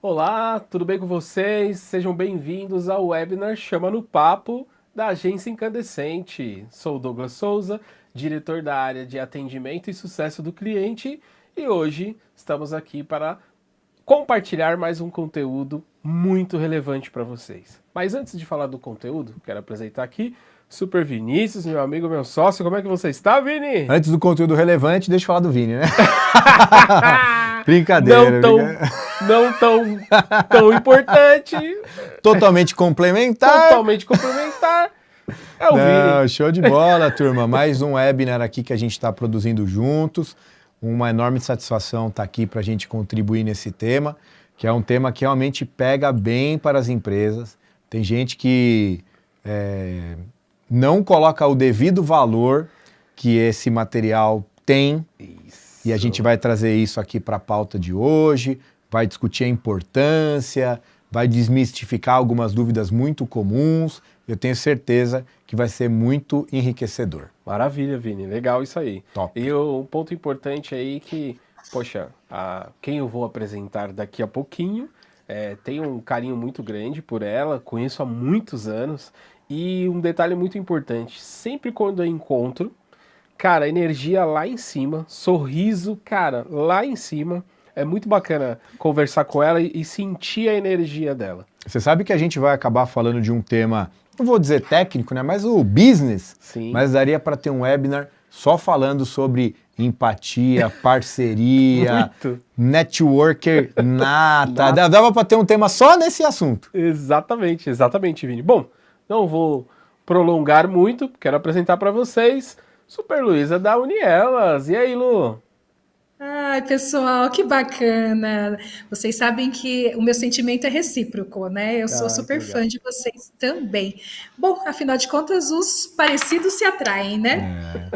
Olá, tudo bem com vocês? Sejam bem-vindos ao webinar Chama no Papo da Agência Incandescente. Sou o Douglas Souza, diretor da área de atendimento e sucesso do cliente, e hoje estamos aqui para compartilhar mais um conteúdo muito relevante para vocês. Mas antes de falar do conteúdo, quero apresentar aqui Super Vinícius, meu amigo, meu sócio. Como é que você está, Vini? Antes do conteúdo relevante, deixa eu falar do Vini, né? Brincadeira. Não tão importante. Totalmente complementar. Totalmente complementar. É o Vini. Show de bola, turma. Mais um webinar aqui que a gente está produzindo juntos. Uma enorme satisfação estar aqui para a gente contribuir nesse tema, que é um tema que realmente pega bem para as empresas. Tem gente que não coloca o devido valor que esse material tem. Isso. E a gente vai trazer isso aqui para a pauta de hoje, vai discutir a importância, vai desmistificar algumas dúvidas muito comuns. Eu tenho certeza que vai ser muito enriquecedor. Maravilha, Vini. Legal isso aí. Top. E o ponto importante aí que, poxa, quem eu vou apresentar daqui a pouquinho, tenho um carinho muito grande por ela, conheço há muitos anos. E um detalhe muito importante, sempre quando eu encontro, cara, energia lá em cima, sorriso, cara, lá em cima. É muito bacana conversar com ela e sentir a energia dela. Você sabe que a gente vai acabar falando de um tema, não vou dizer técnico, né, mas o business. Sim. Mas daria para ter um webinar só falando sobre empatia, parceria, networker nata. Dava para ter um tema só nesse assunto. Exatamente, Vini. Bom, não vou prolongar muito, quero apresentar para vocês Super Luísa da Unielas. E aí, Lu? Ai, pessoal, que bacana! Vocês sabem que o meu sentimento é recíproco, né? Eu sou super fã de vocês também. Bom, afinal de contas, os parecidos se atraem, né?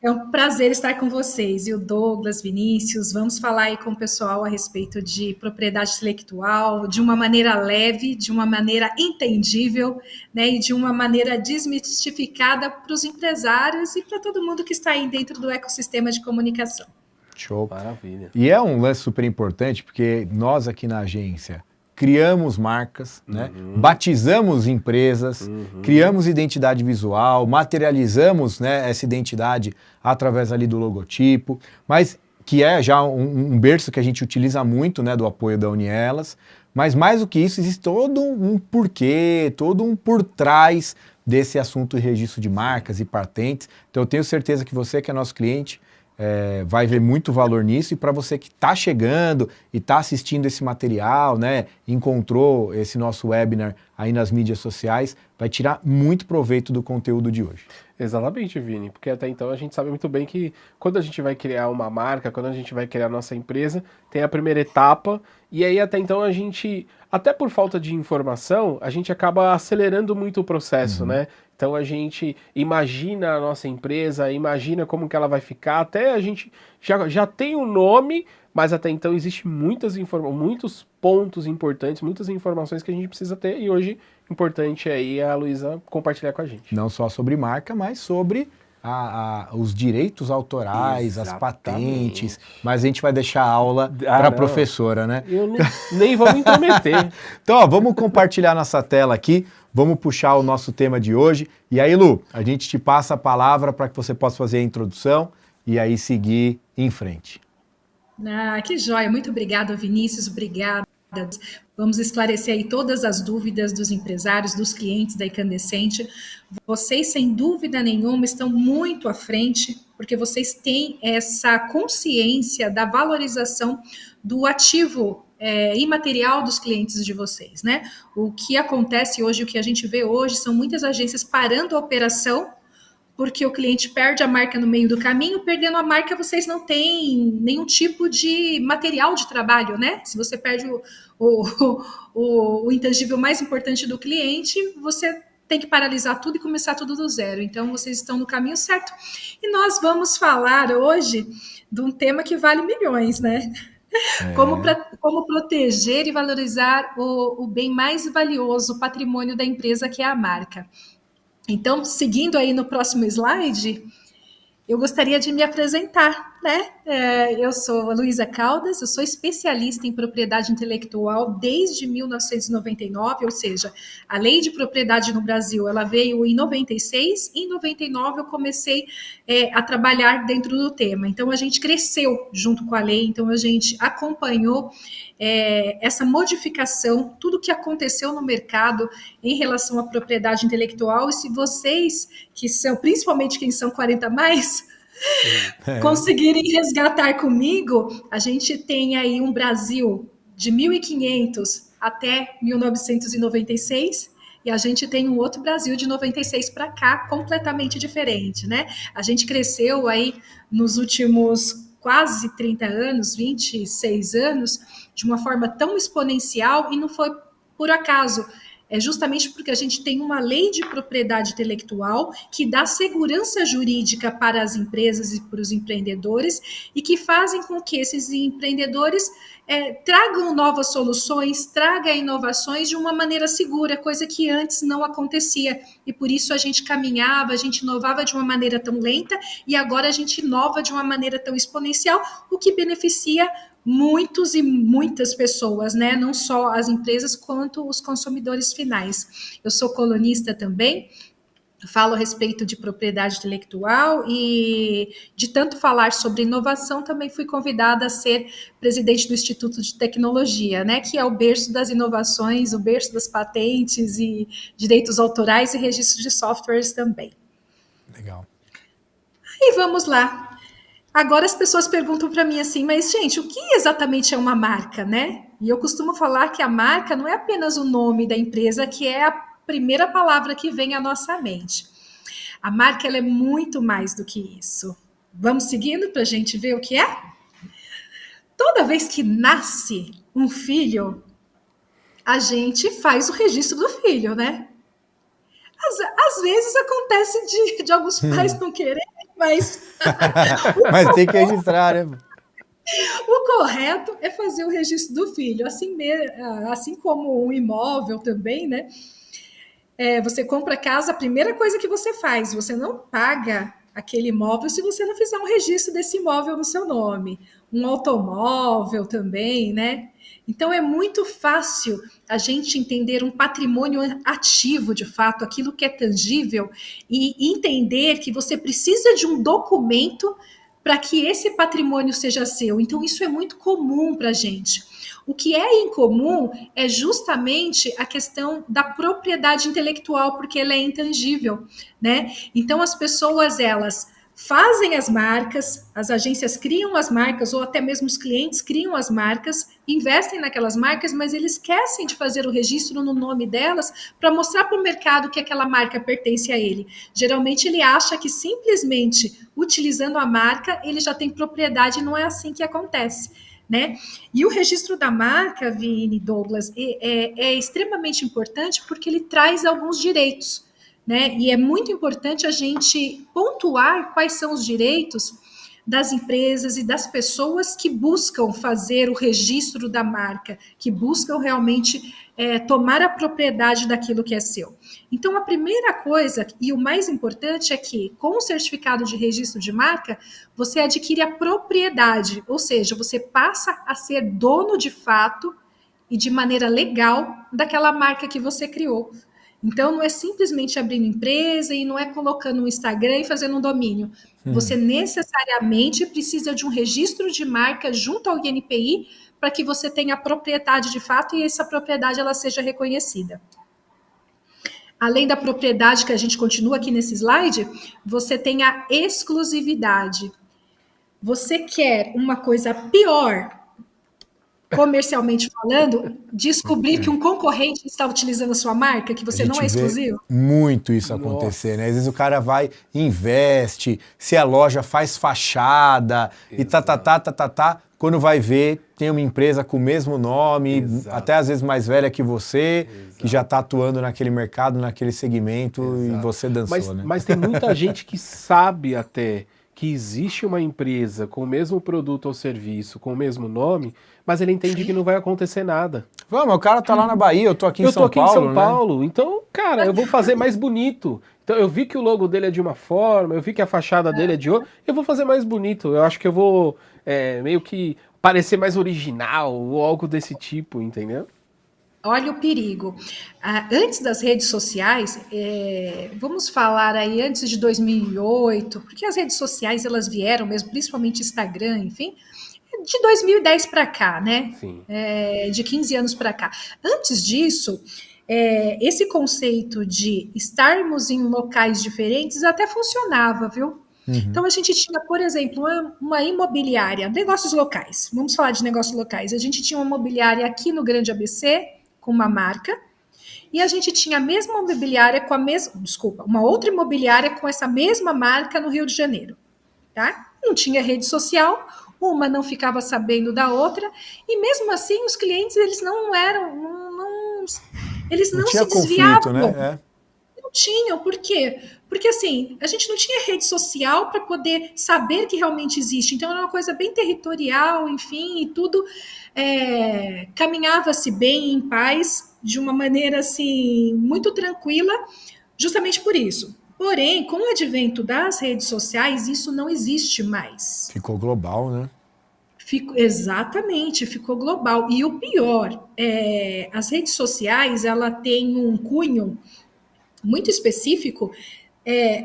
É um prazer estar com vocês. E o Douglas, Vinícius, vamos falar aí com o pessoal a respeito de propriedade intelectual, de uma maneira leve, de uma maneira entendível, né? E de uma maneira desmistificada para os empresários e para todo mundo que está aí dentro do ecossistema de comunicação. Show. Maravilha. E é um lance super importante, porque nós aqui na agência criamos marcas, né? Batizamos empresas, criamos identidade visual, materializamos, né, essa identidade através ali do logotipo, mas que é já um berço que a gente utiliza muito, né, do apoio da Unielas, mas mais do que isso, existe todo um porquê, todo um por trás desse assunto de registro de marcas e patentes. Então eu tenho certeza que você que é nosso cliente vai ver muito valor nisso, e para você que está chegando e está assistindo esse material, né, encontrou esse nosso webinar aí nas mídias sociais, vai tirar muito proveito do conteúdo de hoje. Exatamente, Vini, porque até então a gente sabe muito bem que quando a gente vai criar uma marca, quando a gente vai criar a nossa empresa, tem a primeira etapa, e aí até então a gente, até por falta de informação, a gente acaba acelerando muito o processo, né? Então a gente imagina a nossa empresa, imagina como que ela vai ficar, até a gente já tem um nome, mas até então existe muitos pontos importantes, muitas informações que a gente precisa ter, e hoje importante aí a Luísa compartilhar com a gente. Não só sobre marca, mas sobre os direitos autorais, as patentes, mas a gente vai deixar a aula para a professora, né? Eu nem vou me intrometer. Então, ó, vamos compartilhar nossa tela aqui, vamos puxar o nosso tema de hoje, e aí, Lu, a gente te passa a palavra para que você possa fazer a introdução e aí seguir em frente. Ah, que joia! Muito obrigada, Vinícius, obrigada. Vamos esclarecer aí todas as dúvidas dos empresários, dos clientes da Incandescente. Vocês, sem dúvida nenhuma, estão muito à frente, porque vocês têm essa consciência da valorização do ativo imaterial dos clientes de vocês, né? O que acontece hoje, o que a gente vê hoje, são muitas agências parando a operação porque o cliente perde a marca no meio do caminho. Perdendo a marca, vocês não têm nenhum tipo de material de trabalho, né? Se você perde o intangível mais importante do cliente, você tem que paralisar tudo e começar tudo do zero. Então, vocês estão no caminho certo. E nós vamos falar hoje de um tema que vale milhões, né? Como proteger e valorizar o bem mais valioso, o patrimônio da empresa, que é a marca. Então, seguindo aí no próximo slide, eu gostaria de me apresentar. né? Eu sou a Luísa Caldas, eu sou especialista em propriedade intelectual desde 1999, ou seja, a lei de propriedade no Brasil, ela veio em 96, e em 99 eu comecei a trabalhar dentro do tema. Então, a gente cresceu junto com a lei, então a gente acompanhou essa modificação, tudo que aconteceu no mercado em relação à propriedade intelectual, e se vocês, que são, principalmente quem são 40 mais, conseguirem resgatar comigo, a gente tem aí um Brasil de 1500 até 1996, e a gente tem um outro Brasil de 96 para cá, completamente diferente, né? A gente cresceu aí nos últimos quase 30 anos, 26 anos, de uma forma tão exponencial, e não foi por acaso. É justamente porque a gente tem uma lei de propriedade intelectual que dá segurança jurídica para as empresas e para os empreendedores, e que fazem com que esses empreendedores tragam novas soluções, tragam inovações de uma maneira segura, coisa que antes não acontecia. E por isso a gente caminhava, a gente inovava de uma maneira tão lenta, e agora a gente inova de uma maneira tão exponencial, o que beneficia muitos e muitas pessoas, né? Não só as empresas, quanto os consumidores finais. Eu sou colunista também, falo a respeito de propriedade intelectual, e de tanto falar sobre inovação, também fui convidada a ser presidente do Instituto de Tecnologia, né? Que é o berço das inovações, o berço das patentes e direitos autorais e registros de softwares também. Legal. E vamos lá. Agora as pessoas perguntam para mim assim, mas gente, o que exatamente é uma marca, né? E eu costumo falar que a marca não é apenas o nome da empresa, que é a primeira palavra que vem à nossa mente. A marca, ela é muito mais do que isso. Vamos seguindo para a gente ver o que é? Toda vez que nasce um filho, a gente faz o registro do filho, né? Às vezes acontece de alguns pais não quererem, mas... Mas tem que registrar, né? O correto é fazer o registro do filho, assim como um imóvel também, né? Você compra casa, a primeira coisa que você faz, você não paga aquele imóvel se você não fizer um registro desse imóvel no seu nome. Um automóvel também, né? Então é muito fácil a gente entender um patrimônio ativo, de fato, aquilo que é tangível, e entender que você precisa de um documento para que esse patrimônio seja seu. Então isso é muito comum para a gente. O que é incomum é justamente a questão da propriedade intelectual, porque ela é intangível, né? Então as pessoas, elas fazem as marcas, as agências criam as marcas, ou até mesmo os clientes criam as marcas, investem naquelas marcas, mas eles esquecem de fazer o registro no nome delas para mostrar para o mercado que aquela marca pertence a ele. Geralmente ele acha que simplesmente utilizando a marca ele já tem propriedade, e não é assim que acontece, né? E o registro da marca, Vini, Douglas, é extremamente importante porque ele traz alguns direitos, né? E é muito importante a gente pontuar quais são os direitos das empresas e das pessoas que buscam fazer o registro da marca, que buscam realmente tomar a propriedade daquilo que é seu. Então, a primeira coisa e o mais importante é que, com o certificado de registro de marca, você adquire a propriedade, ou seja, você passa a ser dono de fato e de maneira legal daquela marca que você criou. Então, não é simplesmente abrindo empresa e não é colocando um Instagram e fazendo um domínio. Você necessariamente precisa de um registro de marca junto ao INPI para que você tenha a propriedade de fato e essa propriedade ela seja reconhecida. Além da propriedade, que a gente continua aqui nesse slide, você tem a exclusividade. Você quer uma coisa pior, comercialmente falando, descobrir que um concorrente está utilizando a sua marca, que você não é exclusivo? Muito isso acontecer, né? Às vezes o cara vai, investe, se a loja faz fachada, exato. E quando vai ver, tem uma empresa com o mesmo nome, exato, até às vezes mais velha que você, exato, que já está atuando naquele mercado, naquele segmento, exato, e você dançou, né? Mas tem muita gente que sabe até que existe uma empresa com o mesmo produto ou serviço, com o mesmo nome, mas ele entende que não vai acontecer nada. Vamos, o cara tá lá na Bahia, eu tô aqui em São Paulo, né? Então, cara, eu vou fazer mais bonito. Então eu vi que o logo dele é de uma forma, eu vi que a fachada dele é de outra, eu vou fazer mais bonito. Eu acho que eu vou meio que parecer mais original ou algo desse tipo, entendeu? Olha o perigo. Antes das redes sociais, vamos falar aí antes de 2008, porque as redes sociais elas vieram mesmo, principalmente Instagram, enfim, de 2010 para cá, né? Sim. De 15 anos para cá. Antes disso, esse conceito de estarmos em locais diferentes até funcionava, viu? Então, a gente tinha, por exemplo, uma imobiliária, negócios locais. Vamos falar de negócios locais. A gente tinha uma imobiliária aqui no Grande ABC, com uma marca, e a gente tinha a mesma imobiliária com a mesma, desculpa, uma outra imobiliária com essa mesma marca no Rio de Janeiro, tá? Não tinha rede social, uma não ficava sabendo da outra, e mesmo assim os clientes, eles não eram, eles Não não tinha se conflito, desviavam. né? Não tinham, por quê? Porque assim, a gente não tinha rede social para poder saber que realmente existe. Então era uma coisa bem territorial, enfim, e tudo caminhava-se bem em paz, de uma maneira assim muito tranquila, justamente por isso. Porém, com o advento das redes sociais, isso não existe mais. Ficou global, né? Exatamente, ficou global. E o pior, as redes sociais, ela tem um cunho muito específico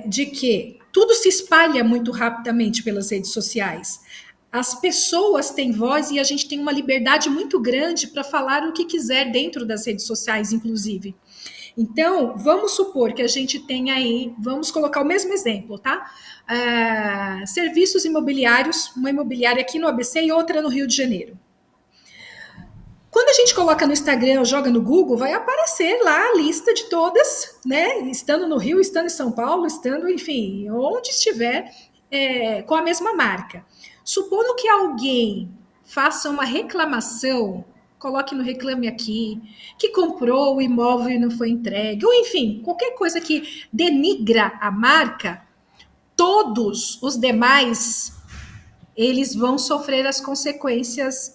de que tudo se espalha muito rapidamente pelas redes sociais. As pessoas têm voz e a gente tem uma liberdade muito grande para falar o que quiser dentro das redes sociais, inclusive. Então, vamos supor que a gente tem aí, vamos colocar o mesmo exemplo, tá? Serviços imobiliários, uma imobiliária aqui no ABC e outra no Rio de Janeiro. Quando a gente coloca no Instagram ou joga no Google, vai aparecer lá a lista de todas, né? Estando no Rio, estando em São Paulo, estando, enfim, onde estiver, com a mesma marca. Supondo que alguém faça uma reclamação, coloque no Reclame Aqui, que comprou o imóvel e não foi entregue, ou enfim, qualquer coisa que denigra a marca, todos os demais eles vão sofrer as consequências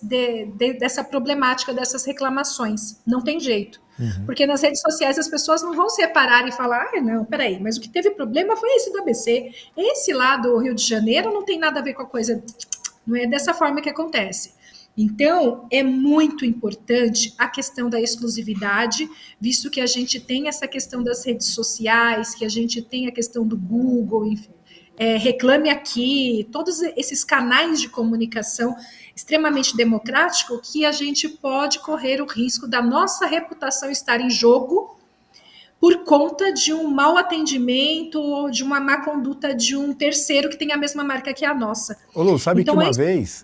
dessa problemática, dessas reclamações. Não tem jeito. Porque nas redes sociais as pessoas não vão se reparar e falar, não, peraí, mas o que teve problema foi esse do ABC. Esse lá do Rio de Janeiro não tem nada a ver com a coisa. Não é dessa forma que acontece. Então, é muito importante a questão da exclusividade, visto que a gente tem essa questão das redes sociais, que a gente tem a questão do Google, enfim. Reclame Aqui, todos esses canais de comunicação extremamente democrático que a gente pode correr o risco da nossa reputação estar em jogo por conta de um mau atendimento ou de uma má conduta de um terceiro que tem a mesma marca que a nossa. Ô Lu, sabe então, que uma vez,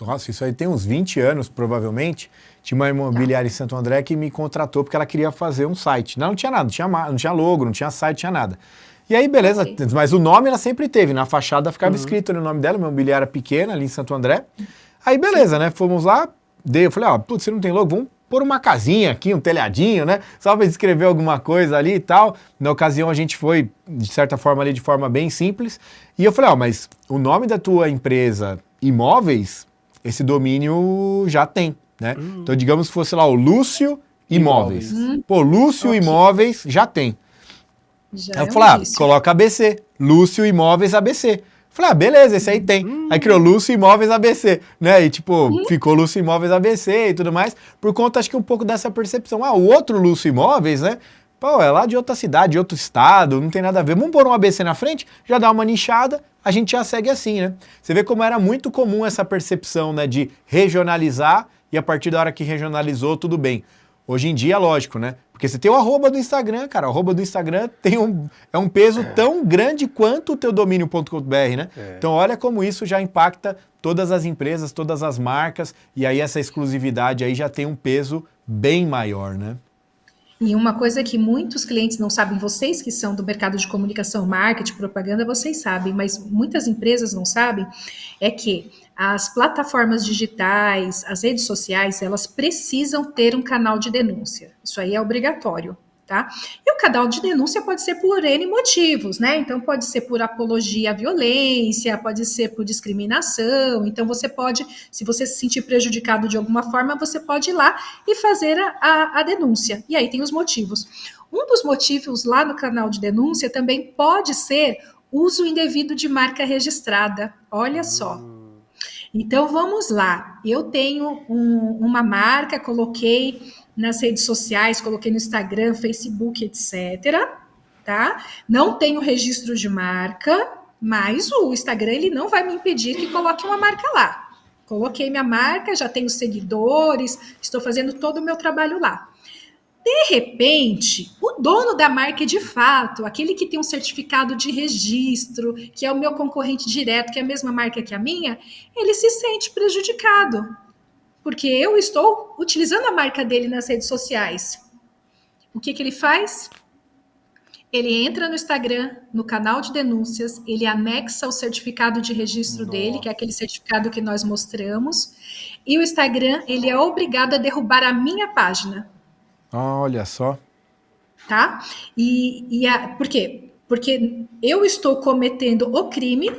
nossa, isso aí tem uns 20 anos provavelmente, tinha uma imobiliária em Santo André que me contratou porque ela queria fazer um site. Não tinha nada, não tinha logo, não tinha site, não tinha nada. E aí, beleza, mas o nome ela sempre teve, na fachada ficava escrito no nome dela, uma imobiliária pequena ali em Santo André. Aí, beleza, né, fomos lá, eu falei, putz, você não tem logo, vamos pôr uma casinha aqui, um telhadinho, né, só para escrever alguma coisa ali e tal. Na ocasião a gente foi, de certa forma ali, de forma bem simples. E eu falei, mas o nome da tua empresa Imóveis, esse domínio já tem, né? Então, digamos que fosse lá o Lúcio Imóveis. Pô, Lúcio Imóveis já tem. Eu falei, coloca ABC, Lúcio Imóveis ABC. Falei, beleza, esse aí tem. Aí criou Lúcio Imóveis ABC, né? E tipo, ficou Lúcio Imóveis ABC e tudo mais, por conta, acho que um pouco dessa percepção. O outro Lúcio Imóveis, né? Pô, é lá de outra cidade, de outro estado, não tem nada a ver. Vamos pôr um ABC na frente, já dá uma nichada, a gente já segue assim, né? Você vê como era muito comum essa percepção, né, de regionalizar e a partir da hora que regionalizou, tudo bem. Hoje em dia, lógico, né? Porque você tem o arroba do Instagram, cara. O arroba do Instagram é um peso tão grande quanto o teu domínio.com.br, né? Então, olha como isso já impacta todas as empresas, todas as marcas, e aí essa exclusividade aí já tem um peso bem maior, né? E uma coisa que muitos clientes não sabem, vocês que são do mercado de comunicação, marketing, propaganda, vocês sabem, mas muitas empresas não sabem, é que as plataformas digitais, as redes sociais, elas precisam ter um canal de denúncia. Isso aí é obrigatório, Tá? E o canal de denúncia pode ser por N motivos, né? Então, pode ser por apologia à violência, pode ser por discriminação. Então, você pode, se você se sentir prejudicado de alguma forma, você pode ir lá e fazer a denúncia. E aí tem os motivos. Um dos motivos lá no canal de denúncia também pode ser uso indevido de marca registrada. Olha só. Então, vamos lá. Eu tenho uma marca, coloquei nas redes sociais, coloquei no Instagram, Facebook, etc. Tá? Não tenho registro de marca, mas o Instagram ele não vai me impedir que coloque uma marca lá. Coloquei minha marca, já tenho seguidores, estou fazendo todo o meu trabalho lá. De repente, o dono da marca de fato, aquele que tem um certificado de registro, que é o meu concorrente direto, que é a mesma marca que a minha, ele se sente prejudicado, porque eu estou utilizando a marca dele nas redes sociais. O que ele faz? Ele entra no Instagram, no canal de denúncias, ele anexa o certificado de registro dele, que é aquele certificado que nós mostramos, e o Instagram, ele é obrigado a derrubar a minha página. Olha só. Tá? Por quê? Porque eu estou cometendo o crime,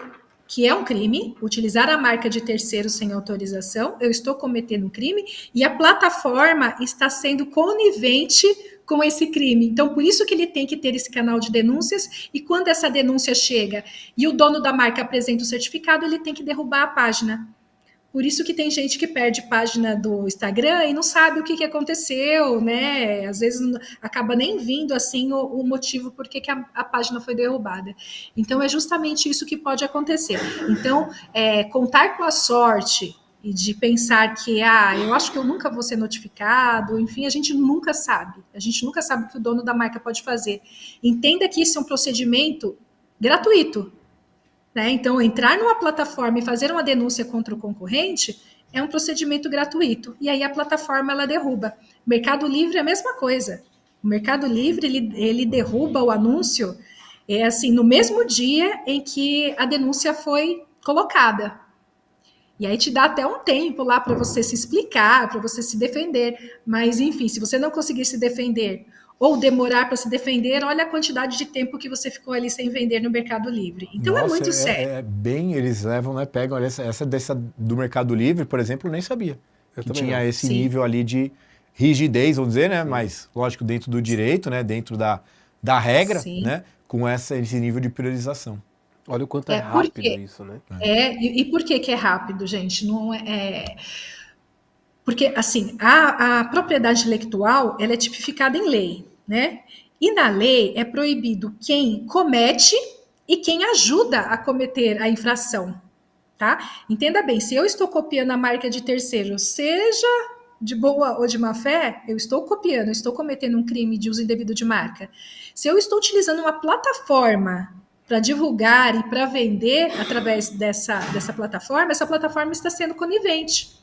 que é um crime, utilizar a marca de terceiro sem autorização, eu estou cometendo um crime, e a plataforma está sendo conivente com esse crime. Então, por isso que ele tem que ter esse canal de denúncias, e quando essa denúncia chega e o dono da marca apresenta o certificado, ele tem que derrubar a página. Por isso que tem gente que perde página do Instagram e não sabe o que aconteceu, né? Às vezes acaba nem vindo assim o motivo por que a página foi derrubada. Então é justamente isso que pode acontecer. Então, contar com a sorte e de pensar que, eu acho que eu nunca vou ser notificado, enfim, a gente nunca sabe. A gente nunca sabe o que o dono da marca pode fazer. Entenda que isso é um procedimento gratuito. Né? Então, entrar numa plataforma e fazer uma denúncia contra o concorrente é um procedimento gratuito. E aí a plataforma ela derruba. Mercado Livre é a mesma coisa. O Mercado Livre ele derruba o anúncio assim no mesmo dia em que a denúncia foi colocada. E aí te dá até um tempo lá para você se explicar, para você se defender. Mas, enfim, se você não conseguir se defender ou demorar para se defender, olha a quantidade de tempo que você ficou ali sem vender no Mercado Livre. Então é muito sério. Eles levam, né? Pegam essa dessa do Mercado Livre, por exemplo, eu nem sabia. Que tinha esse nível ali de rigidez, vamos dizer, né? Mas, lógico, dentro do direito, né? Dentro da regra, né? Com esse nível de priorização. Olha o quanto é rápido isso, né? E por que é rápido, gente? Não porque, assim, a propriedade intelectual, ela é tipificada em lei, né? E na lei é proibido quem comete e quem ajuda a cometer a infração, tá? Entenda bem, se eu estou copiando a marca de terceiro, seja de boa ou de má fé, eu estou copiando, eu estou cometendo um crime de uso indevido de marca. Se eu estou utilizando uma plataforma para divulgar e para vender através dessa plataforma, essa plataforma está sendo conivente.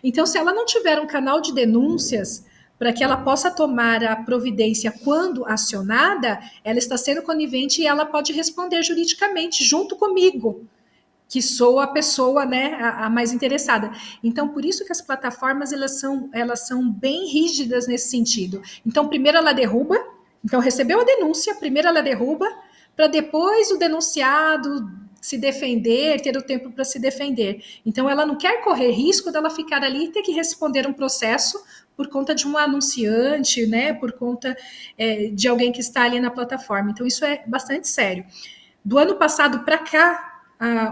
Então, se ela não tiver um canal de denúncias para que ela possa tomar a providência quando acionada, ela está sendo conivente e ela pode responder juridicamente junto comigo, que sou a pessoa, né, a mais interessada. Então, por isso que as plataformas elas são bem rígidas nesse sentido. Então, primeiro ela derruba, então recebeu a denúncia, primeiro ela derruba, para depois o denunciado se defender, ter o tempo para se defender. Então, ela não quer correr risco dela ficar ali e ter que responder um processo por conta de um anunciante, né, por conta de alguém que está ali na plataforma. Então, isso é bastante sério. Do ano passado para cá,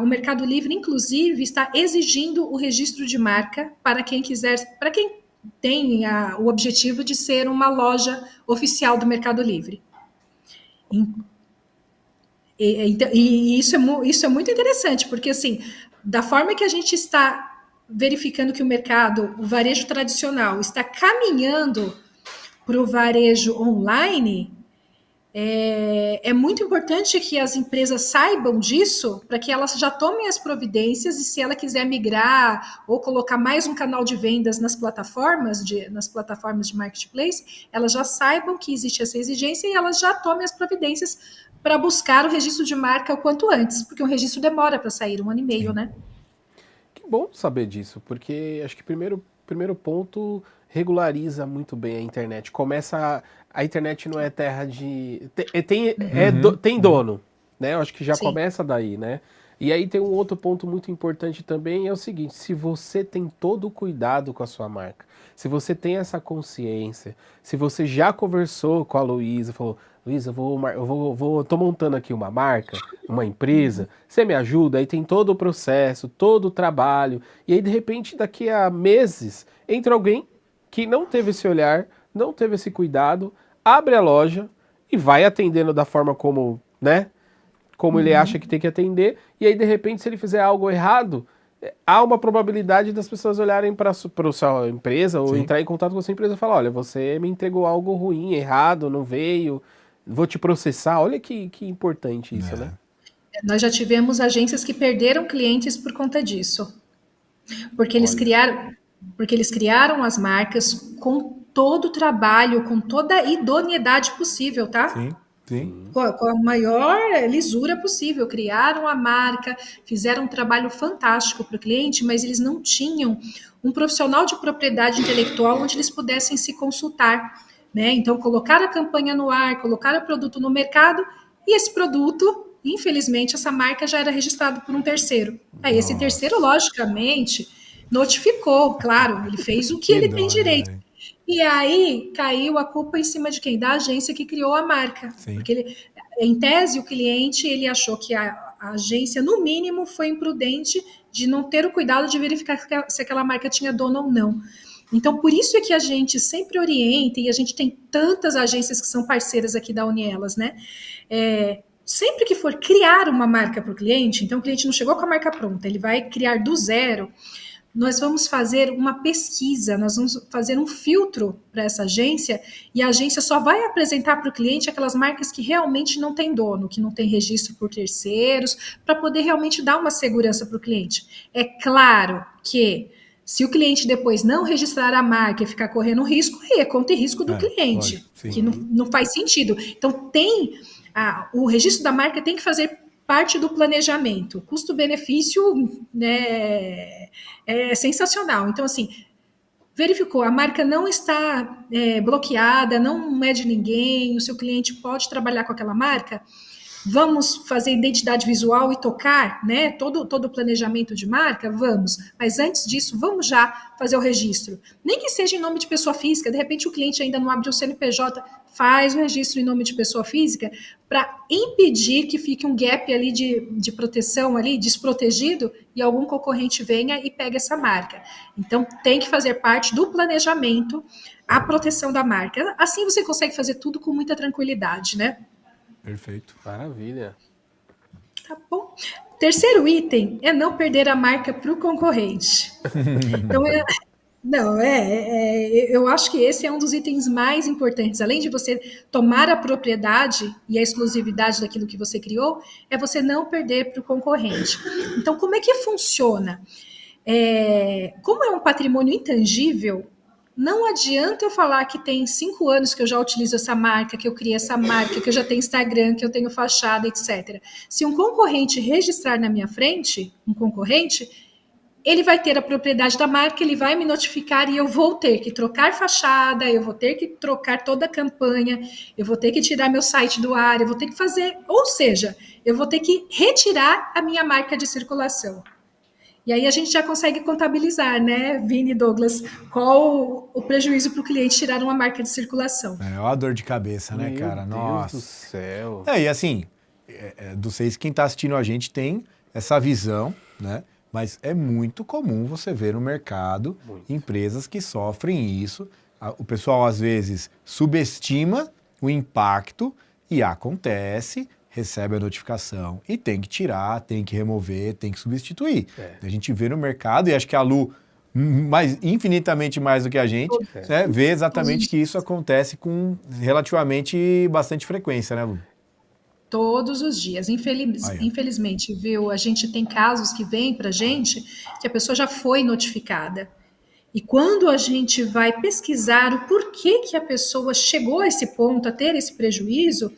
o Mercado Livre, inclusive, está exigindo o registro de marca para quem quiser, para quem tem o objetivo de ser uma loja oficial do Mercado Livre. E isso é muito interessante, porque assim, da forma que a gente está verificando que o varejo tradicional, está caminhando para o varejo online, é muito importante que as empresas saibam disso, para que elas já tomem as providências, e se ela quiser migrar ou colocar mais um canal de vendas nas plataformas de marketplace, elas já saibam que existe essa exigência e elas já tomem as providências para buscar o registro de marca o quanto antes, porque o registro demora para sair 1 ano e meio, né? Que bom saber disso, porque acho que primeiro ponto, regulariza muito bem a internet. A internet não é terra de... Tem dono, né? Eu acho que já Sim. começa daí, né? E aí tem um outro ponto muito importante também, é o seguinte, se você tem todo o cuidado com a sua marca, se você tem essa consciência, se você já conversou com a Luísa, falou, Luísa, tô montando aqui uma marca, uma empresa, você me ajuda? Aí tem todo o processo, todo o trabalho, e aí de repente daqui a meses entra alguém que não teve esse olhar, não teve esse cuidado, abre a loja e vai atendendo da forma como, né? Como ele acha que tem que atender, e aí de repente se ele fizer algo errado, há uma probabilidade das pessoas olharem para a sua empresa ou Sim. entrar em contato com a sua empresa e falar, olha, você me entregou algo ruim, errado, não veio, vou te processar. Olha que importante isso, né? Nós já tivemos agências que perderam clientes por conta disso. Porque eles criaram as marcas com todo o trabalho, com toda a idoneidade possível, tá? Sim. Com a maior lisura possível. Criaram a marca, fizeram um trabalho fantástico para o cliente, mas eles não tinham um profissional de propriedade intelectual onde eles pudessem se consultar, né? Então, colocaram a campanha no ar, colocaram o produto no mercado, e esse produto, infelizmente, essa marca já era registrada por um terceiro. Aí, esse terceiro, logicamente, notificou, claro, ele fez o que ele tem direito. Véio. E aí caiu a culpa em cima de quem? Da agência que criou a marca. Sim. Porque ele, em tese, o cliente ele achou que a agência, no mínimo, foi imprudente de não ter o cuidado de verificar se aquela marca tinha dono ou não. Então, por isso é que a gente sempre orienta, e a gente tem tantas agências que são parceiras aqui da Unielas, né? Sempre que for criar uma marca para o cliente, então o cliente não chegou com a marca pronta, ele vai criar do zero, nós vamos fazer uma pesquisa, nós vamos fazer um filtro para essa agência, e a agência só vai apresentar para o cliente aquelas marcas que realmente não tem dono, que não tem registro por terceiros, para poder realmente dar uma segurança para o cliente. É claro que se o cliente depois não registrar a marca e ficar correndo risco, aí é conta e risco do cliente, lógico, que não faz sentido. Então, o registro da marca tem que fazer parte do planejamento. Custo-benefício, né, é sensacional. Então, assim, verificou, a marca não está bloqueada, não é de ninguém, o seu cliente pode trabalhar com aquela marca. Vamos fazer identidade visual e tocar, né? Todo o planejamento de marca? Vamos. Mas antes disso, vamos já fazer o registro. Nem que seja em nome de pessoa física, de repente o cliente ainda não abre o CNPJ, faz o registro em nome de pessoa física para impedir que fique um gap ali de proteção ali, desprotegido, e algum concorrente venha e pegue essa marca. Então, tem que fazer parte do planejamento a proteção da marca. Assim você consegue fazer tudo com muita tranquilidade, né? Perfeito. Maravilha. Tá bom. Terceiro item é não perder a marca para o concorrente. Então, eu acho que esse é um dos itens mais importantes. Além de você tomar a propriedade e a exclusividade daquilo que você criou, é você não perder para o concorrente. Então, como é que funciona? Como é um patrimônio intangível, não adianta eu falar que tem 5 anos que eu já utilizo essa marca, que eu criei essa marca, que eu já tenho Instagram, que eu tenho fachada, etc. Se um concorrente registrar na minha frente, ele vai ter a propriedade da marca, ele vai me notificar e eu vou ter que trocar fachada, eu vou ter que trocar toda a campanha, eu vou ter que tirar meu site do ar, eu vou ter que fazer, ou seja, eu vou ter que retirar a minha marca de circulação. E aí a gente já consegue contabilizar, né, Vini e Douglas, qual o prejuízo para o cliente tirar uma marca de circulação. É uma dor de cabeça, né, cara? Meu Nossa. Deus do céu. E assim, não sei se quem está assistindo a gente tem essa visão, né? Mas é muito comum você ver no mercado empresas que sofrem isso. O pessoal, às vezes, subestima o impacto e acontece, recebe a notificação e tem que tirar, tem que remover, tem que substituir. A gente vê no mercado, e acho que a Lu, infinitamente mais do que a gente, né, vê exatamente que isso acontece com relativamente bastante frequência, né, Lu? Todos os dias. Infelizmente, viu? A gente tem casos que vêm para a gente que a pessoa já foi notificada. E quando a gente vai pesquisar o porquê que a pessoa chegou a esse ponto, a ter esse prejuízo,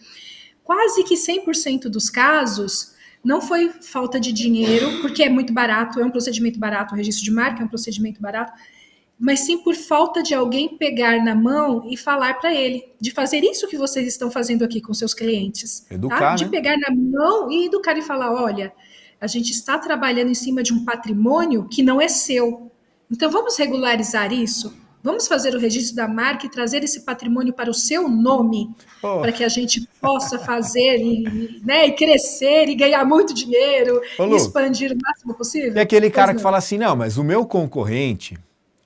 quase que 100% dos casos não foi falta de dinheiro, porque é muito barato, é um procedimento barato, o registro de marca é um procedimento barato. mas sim por falta de alguém pegar na mão e falar para ele, de fazer isso que vocês estão fazendo aqui com seus clientes, tá? Educar, De né? pegar na mão e educar e falar, olha, a gente está trabalhando em cima de um patrimônio que não é seu. Então vamos regularizar isso? Vamos fazer o registro da marca e trazer esse patrimônio para o seu nome, Ô, para que a gente possa fazer né, e crescer e ganhar muito dinheiro ô, e Lu, expandir o máximo possível? e aquele Pois cara que não. fala assim, não, mas o meu concorrente,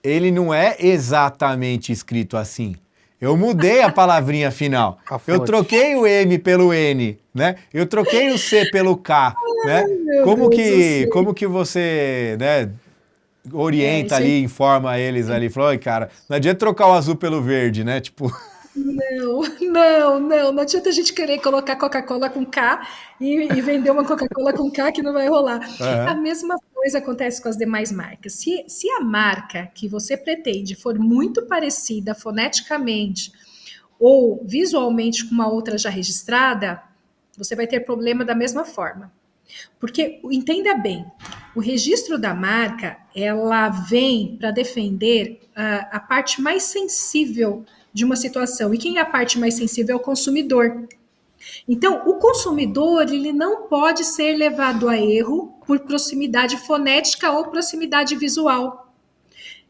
ele não é exatamente escrito assim. Eu mudei a palavrinha final. A Eu fonte. troquei o M pelo N, né? Eu troquei o C pelo K, né? Meu Deus, eu sei. Como que você, né, orienta Isso aí. ali, informa eles ali, falou, oi, cara, não adianta trocar o azul pelo verde, né? Tipo, Não adianta a gente querer colocar Coca-Cola com K e vender uma Coca-Cola com K que não vai rolar. A aham. mesma coisa acontece com as demais marcas. Se a marca que você pretende for muito parecida foneticamente ou visualmente com uma outra já registrada, você vai ter problema da mesma forma. Porque, entenda bem, o registro da marca, ela vem para defender a parte mais sensível de uma situação. E quem é a parte mais sensível é o consumidor. Então, o consumidor, ele não pode ser levado a erro por proximidade fonética ou proximidade visual.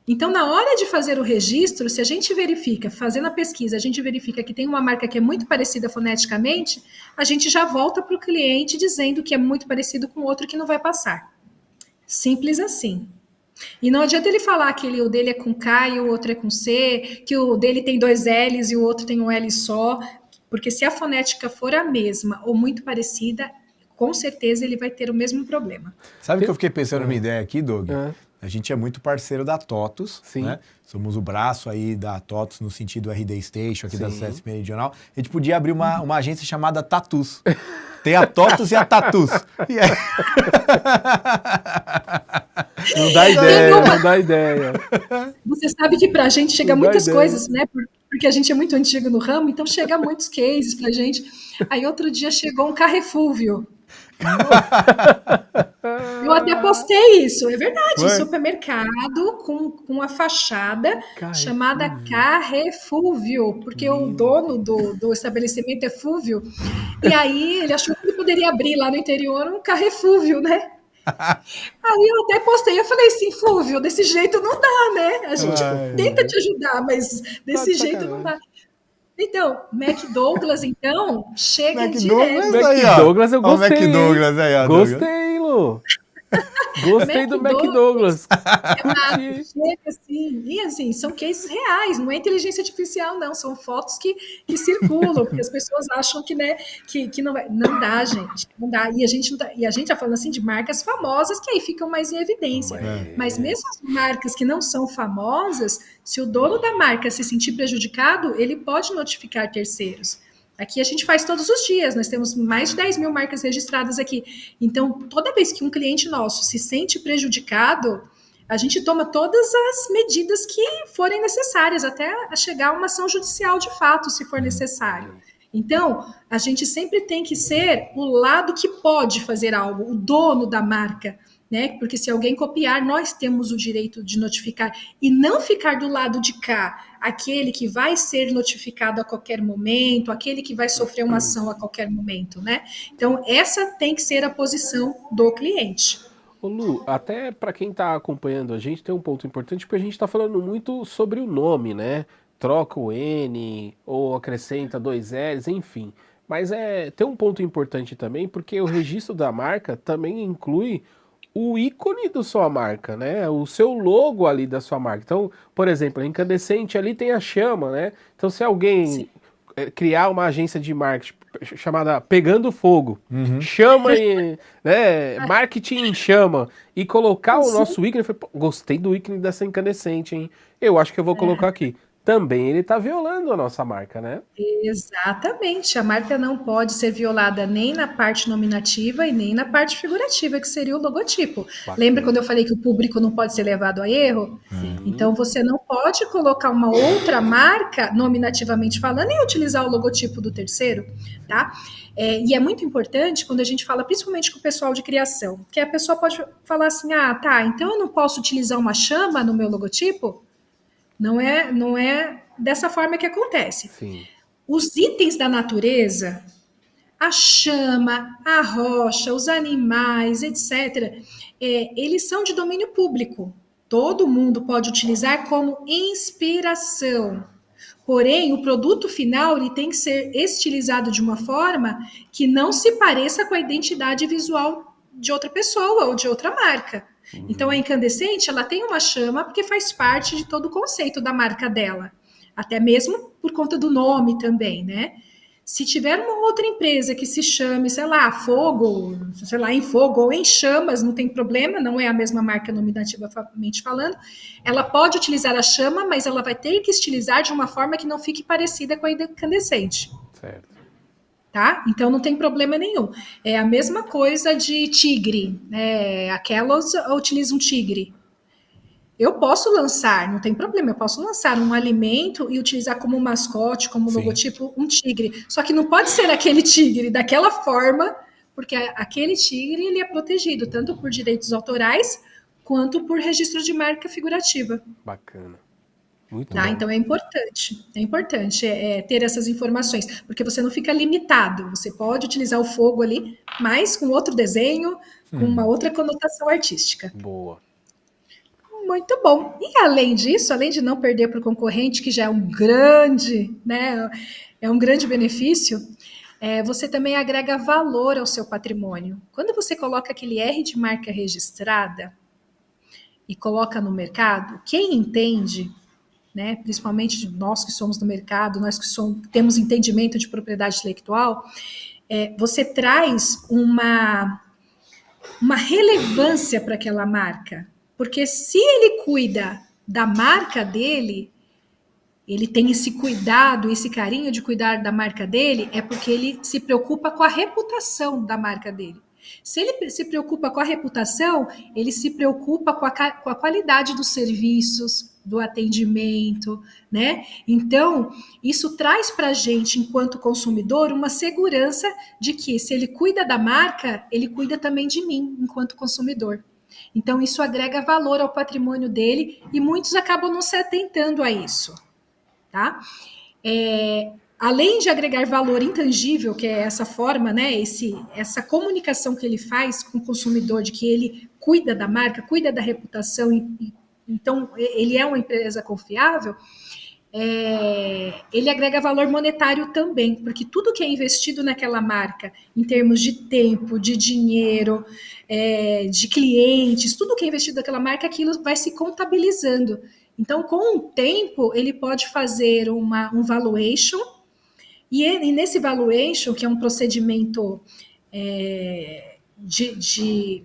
Então, na hora de fazer o registro, se a gente verifica, fazendo a pesquisa, a gente verifica que tem uma marca que é muito parecida foneticamente, a gente já volta para o cliente dizendo que é muito parecido com outro que não vai passar. Simples assim. E não adianta ele falar que o dele é com K e o outro é com C, que o dele tem 2 L's e o outro tem um L só, porque se a fonética for a mesma ou muito parecida, com certeza ele vai ter o mesmo problema. Sabe o que eu fiquei pensando numa ideia aqui, Doug? É. A gente é muito parceiro da TOTUS, Sim. né? Somos o braço aí da TOTUS no sentido RD Station, aqui da Sim. CESP Meridional. A gente podia abrir uma agência chamada Tatus. Tem a TOTUS e a Tatus. E aí... Não dá ideia, não dá ideia. Você sabe que para a gente chega Não dá muitas ideia. coisas, né? Porque a gente é muito antigo no ramo, então chega muitos cases para a gente. Aí outro dia chegou um Carrefúvio. Eu até postei isso, é verdade, um Ué? supermercado com a fachada Carrefúvio. chamada Carrefúvio, porque o dono do estabelecimento é Fúvio, e aí ele achou que ele poderia abrir lá no interior um Carrefúvio, né? Aí eu até postei, eu falei assim, Fúvio, desse jeito não dá, né? A gente tenta te ajudar, mas desse de jeito não sacanagem. dá. Então, McDouglas, então, chega McDouglas direto. aí, ó. McDouglas eu Ó o gostei. McDouglas aí, ó. Douglas. Gostei, Lu. Gostei do McDouglas. Curti. Chega assim, e assim, são cases reais, não é inteligência artificial, não, são fotos que circulam, porque as pessoas acham que, né, que não vai. Não dá, gente, não dá. E a gente tá falando assim de marcas famosas que aí ficam mais em evidência. Mas mesmo as marcas que não são famosas, se o dono da marca se sentir prejudicado, ele pode notificar terceiros. Aqui a gente faz todos os dias, nós temos mais de 10 mil marcas registradas aqui. Então, toda vez que um cliente nosso se sente prejudicado, a gente toma todas as medidas que forem necessárias, até chegar a uma ação judicial de fato, se for necessário. Então, a gente sempre tem que ser o lado que pode fazer algo, o dono da marca, né? Porque se alguém copiar, nós temos o direito de notificar e não ficar do lado de cá, aquele que vai ser notificado a qualquer momento, aquele que vai sofrer uma ação a qualquer momento, né? Então, essa tem que ser a posição do cliente. Ô Lu, até para quem tá acompanhando a gente, tem um ponto importante, porque a gente tá falando muito sobre o nome, né? Troca o N, ou acrescenta 2 L's, enfim. Mas tem um ponto importante também, porque o registro da marca também inclui o ícone da sua marca, né? O seu logo ali da sua marca. Então, por exemplo, a incandescente ali tem a chama, né? Então, se alguém criar uma agência de marketing chamada Pegando Fogo, chama e, né, marketing em chama, e colocar o nosso ícone, eu falei, gostei do ícone dessa incandescente, hein? Eu acho que eu vou colocar aqui. Também ele está violando a nossa marca, né? Exatamente. A marca não pode ser violada nem na parte nominativa e nem na parte figurativa, que seria o logotipo. Bacana. Lembra quando eu falei que o público não pode ser levado a erro? Sim. Então você não pode colocar uma outra marca, nominativamente falando, e utilizar o logotipo do terceiro, tá? E é muito importante quando a gente fala, principalmente com o pessoal de criação, que a pessoa pode falar assim, ah, tá, então eu não posso utilizar uma chama no meu logotipo? Não é dessa forma que acontece. Sim. Os itens da natureza, a chama, a rocha, os animais, etc., eles são de domínio público. Todo mundo pode utilizar como inspiração. Porém, o produto final ele tem que ser estilizado de uma forma que não se pareça com a identidade visual de outra pessoa ou de outra marca. Então, a incandescente ela tem uma chama porque faz parte de todo o conceito da marca dela, até mesmo por conta do nome também, né? Se tiver uma outra empresa que se chame, sei lá, Fogo, sei lá, em Fogo ou em Chamas, não tem problema, não é a mesma marca nominativamente falando, ela pode utilizar a chama, mas ela vai ter que estilizar de uma forma que não fique parecida com a incandescente. Certo. Tá? Então não tem problema nenhum. É a mesma coisa de tigre. A Kellogg's utiliza um tigre. Eu posso lançar, não tem problema, eu posso lançar um alimento e utilizar como mascote, como logotipo, um tigre. Só que não pode ser aquele tigre daquela forma, porque aquele tigre ele é protegido tanto por direitos autorais quanto por registro de marca figurativa. Bacana. Muito Tá? bom. Então é importante ter essas informações, porque você não fica limitado. Você pode utilizar o fogo ali, mas com outro desenho, com uma outra conotação artística. Boa. Muito bom. E além disso, além de não perder para o concorrente, que já é um grande, né, é um grande benefício, você também agrega valor ao seu patrimônio. Quando você coloca aquele R de marca registrada e coloca no mercado, quem entende, né, principalmente nós que somos do mercado, nós que temos entendimento de propriedade intelectual, você traz uma relevância para aquela marca. Porque se ele cuida da marca dele, ele tem esse cuidado, esse carinho de cuidar da marca dele, é porque ele se preocupa com a reputação da marca dele. Se ele se preocupa com a reputação, ele se preocupa com a qualidade dos serviços, do atendimento, né? Então, isso traz para a gente, enquanto consumidor, uma segurança de que se ele cuida da marca, ele cuida também de mim, enquanto consumidor. Então, isso agrega valor ao patrimônio dele e muitos acabam não se atentando a isso, tá? Além de agregar valor intangível, que é essa forma, né, essa comunicação que ele faz com o consumidor, de que ele cuida da marca, cuida da reputação, então ele é uma empresa confiável, ele agrega valor monetário também, porque tudo que é investido naquela marca, em termos de tempo, de dinheiro, de clientes, tudo que é investido naquela marca, aquilo vai se contabilizando. Então, com o tempo, ele pode fazer um valuation, e nesse valuation, que é um procedimento de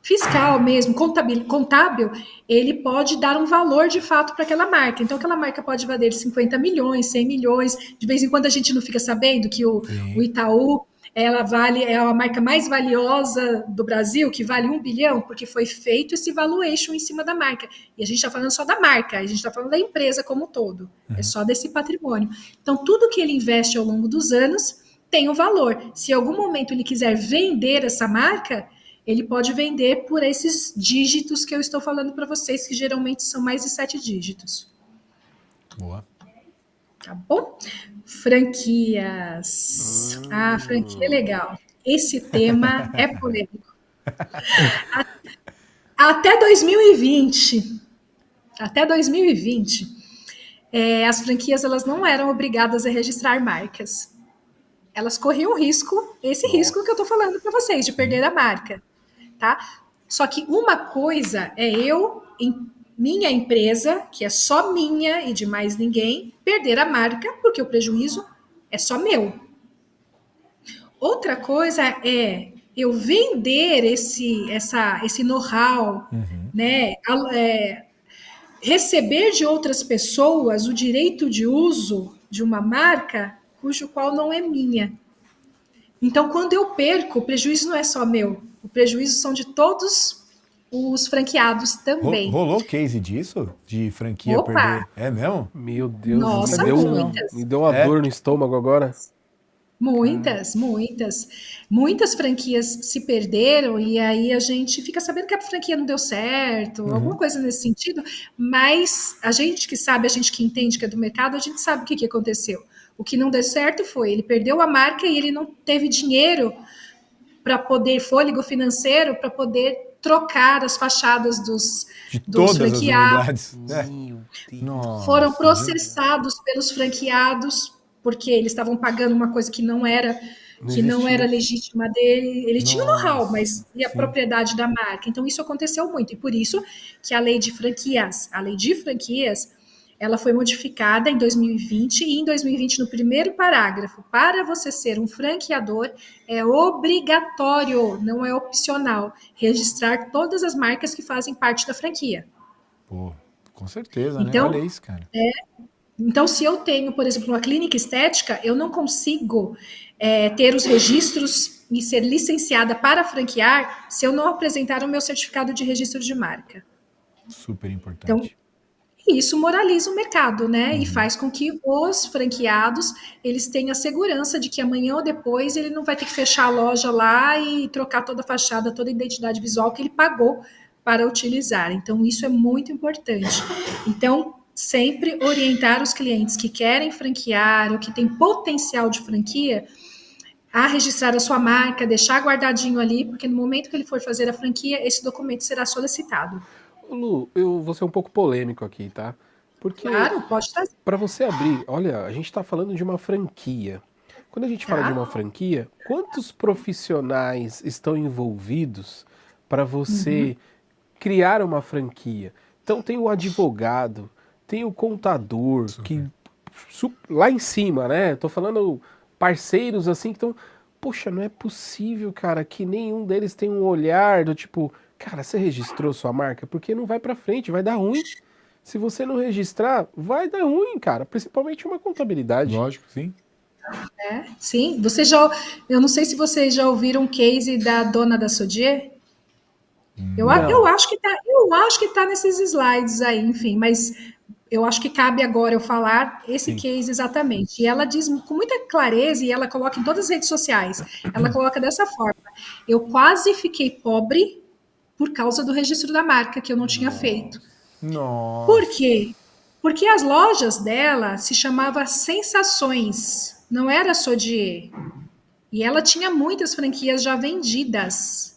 fiscal mesmo, contábil, ele pode dar um valor de fato para aquela marca. Então, aquela marca pode valer 50 milhões, 100 milhões. De vez em quando a gente não fica sabendo que o Itaú é a marca mais valiosa do Brasil, que vale 1 bilhão, porque foi feito esse valuation em cima da marca. E a gente está falando só da marca, a gente está falando da empresa como um todo. É só desse patrimônio. Então, tudo que ele investe ao longo dos anos tem um valor. Se em algum momento ele quiser vender essa marca, ele pode vender por esses dígitos que eu estou falando para vocês, que geralmente são mais de 7 dígitos. Boa. Tá bom? Franquias. Franquia é legal. Esse tema é polêmico. Até 2020, as franquias elas não eram obrigadas a registrar marcas. Elas corriam risco, risco que eu estou falando para vocês, de perder a marca. Tá? Só que uma coisa é eu, em minha empresa, que é só minha e de mais ninguém, perder a marca, porque o prejuízo é só meu. Outra coisa é eu vender esse know-how, né? Receber de outras pessoas o direito de uso de uma marca cujo qual não é minha. Então, quando eu perco, o prejuízo não é só meu, o prejuízo são de todos os franqueados também. Rolou case disso? De franquia perder? É mesmo? Meu Deus, Nossa, me deu uma dor no estômago agora. Muitas franquias se perderam e aí a gente fica sabendo que a franquia não deu certo, alguma coisa nesse sentido, mas a gente que sabe, a gente que entende que é do mercado, a gente sabe o que aconteceu. O que não deu certo foi, ele perdeu a marca e ele não teve dinheiro para poder, fôlego financeiro, para poder trocar as fachadas dos todas franqueados. as unidades. Nossa, Foram processados pelos franqueados porque eles estavam pagando uma coisa que não era legítima dele. Ele tinha o know-how, mas e a propriedade da marca? Então isso aconteceu muito e por isso que a lei de franquias, ela foi modificada em 2020 e em 2020 no primeiro parágrafo, para você ser um franqueador é obrigatório, não é opcional, registrar todas as marcas que fazem parte da franquia. Pô, com certeza, então, né? Olha isso, cara. Então, se eu tenho, por exemplo, uma clínica estética, eu não consigo ter os registros e ser licenciada para franquear se eu não apresentar o meu certificado de registro de marca. Super importante. Então, isso moraliza o mercado, né? E faz com que os franqueados, eles tenham a segurança de que amanhã ou depois ele não vai ter que fechar a loja lá e trocar toda a fachada, toda a identidade visual que ele pagou para utilizar. Então, isso é muito importante. Então, sempre orientar os clientes que querem franquear ou que têm potencial de franquia a registrar a sua marca, deixar guardadinho ali, porque no momento que ele for fazer a franquia, esse documento será solicitado. Lu, eu vou ser um pouco polêmico aqui, tá? Porque Claro, pode trazer. para você abrir, olha, a gente está falando de uma franquia. Quando a gente fala de uma franquia, quantos profissionais estão envolvidos para você criar uma franquia? Então tem o advogado, tem o contador, que lá em cima, né? Tô falando parceiros assim que estão, poxa, não é possível, cara, que nenhum deles tem um olhar do tipo, cara, você registrou sua marca? Porque não vai para frente, vai dar ruim. Se você não registrar, vai dar ruim, cara, principalmente uma contabilidade. Lógico, sim. Sim, eu não sei se vocês já ouviram um case da dona da Sodier. Eu acho que tá nesses slides aí, enfim, mas eu acho que cabe agora eu falar esse case exatamente. E ela diz com muita clareza, e ela coloca em todas as redes sociais, ela coloca dessa forma: eu quase fiquei pobre por causa do registro da marca que eu não tinha feito. Nossa. Por quê? Porque as lojas dela se chamava Sensações, não era Sodier. E ela tinha muitas franquias já vendidas,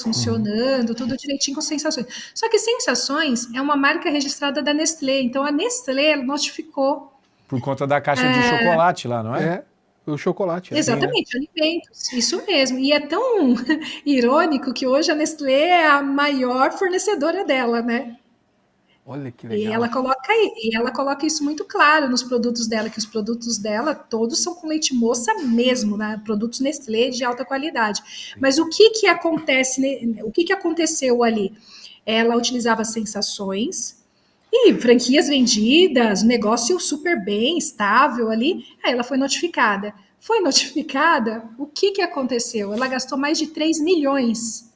funcionando, tudo direitinho com Sensações. Só que Sensações é uma marca registrada da Nestlé, então a Nestlé notificou. Por conta da caixa de chocolate lá, não é? O chocolate. Exatamente, alimentos, isso mesmo. E é tão irônico que hoje a Nestlé é a maior fornecedora dela, né? Olha que legal. E ela coloca isso muito claro nos produtos dela, que os produtos dela todos são com leite moça mesmo, né? Produtos Nestlé de alta qualidade. Sim. Mas o que acontece, o que aconteceu ali? Ela utilizava Sensações e franquias vendidas, negócio super bem, estável ali. Aí ela foi notificada. O que aconteceu? Ela gastou mais de 3 milhões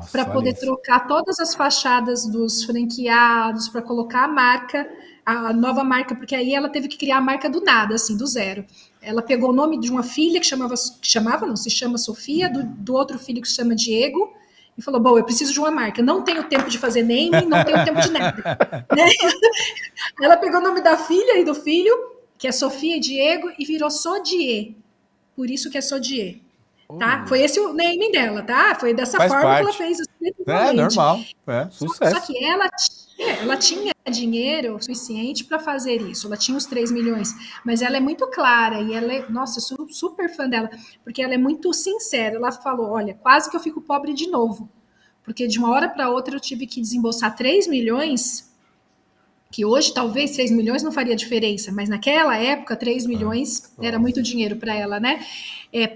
para poder trocar todas as fachadas dos franqueados, para colocar a marca, a nova marca, porque aí ela teve que criar a marca do nada, assim, do zero. Ela pegou o nome de uma filha que se chama Sofia, do outro filho que se chama Diego, e falou, bom, eu preciso de uma marca, não tenho tempo de fazer name, não tenho tempo de nada. Ela pegou o nome da filha e do filho, que é Sofia e Diego, e virou Sodier. Por isso que é Sodier. Tá? Foi esse o naming dela, tá? Foi dessa forma que ela fez. É normal, sucesso. Só que ela tinha dinheiro suficiente para fazer isso. Ela tinha os 3 milhões, mas ela é muito clara e ela é, nossa, eu sou super fã dela, porque ela é muito sincera. Ela falou, olha, quase que eu fico pobre de novo, porque de uma hora para outra eu tive que desembolsar 3 milhões, que hoje talvez 3 milhões não faria diferença, mas naquela época 3 milhões era muito dinheiro para ela, né?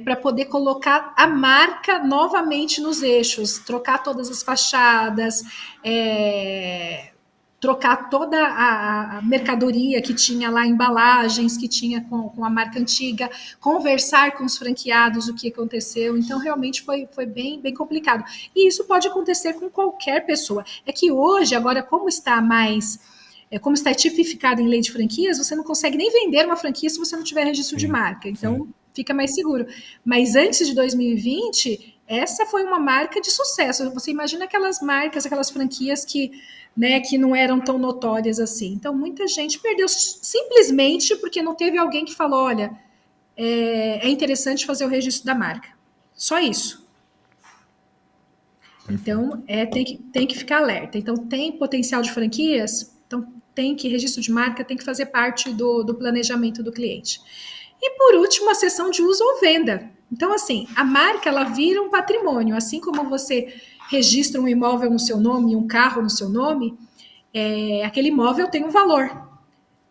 Para poder colocar a marca novamente nos eixos, trocar todas as fachadas, trocar toda a mercadoria que tinha lá, embalagens que tinha com a marca antiga, conversar com os franqueados o que aconteceu. Então, realmente foi bem, bem complicado. E isso pode acontecer com qualquer pessoa. É que hoje, agora, como está tipificado em lei de franquias, você não consegue nem vender uma franquia se você não tiver registro de marca. Então, fica mais seguro. Mas antes de 2020, essa foi uma marca de sucesso. Você imagina aquelas marcas, aquelas franquias que, né, que não eram tão notórias assim. Então, muita gente perdeu simplesmente porque não teve alguém que falou, olha, é interessante fazer o registro da marca. Só isso. Então, tem que ficar alerta. Então, tem potencial de franquias? Então, tem que, registro de marca tem que fazer parte do planejamento do cliente. E, por último, a seção de uso ou venda. Então, assim, a marca, ela vira um patrimônio. Assim como você registra um imóvel no seu nome, um carro no seu nome, aquele imóvel tem um valor.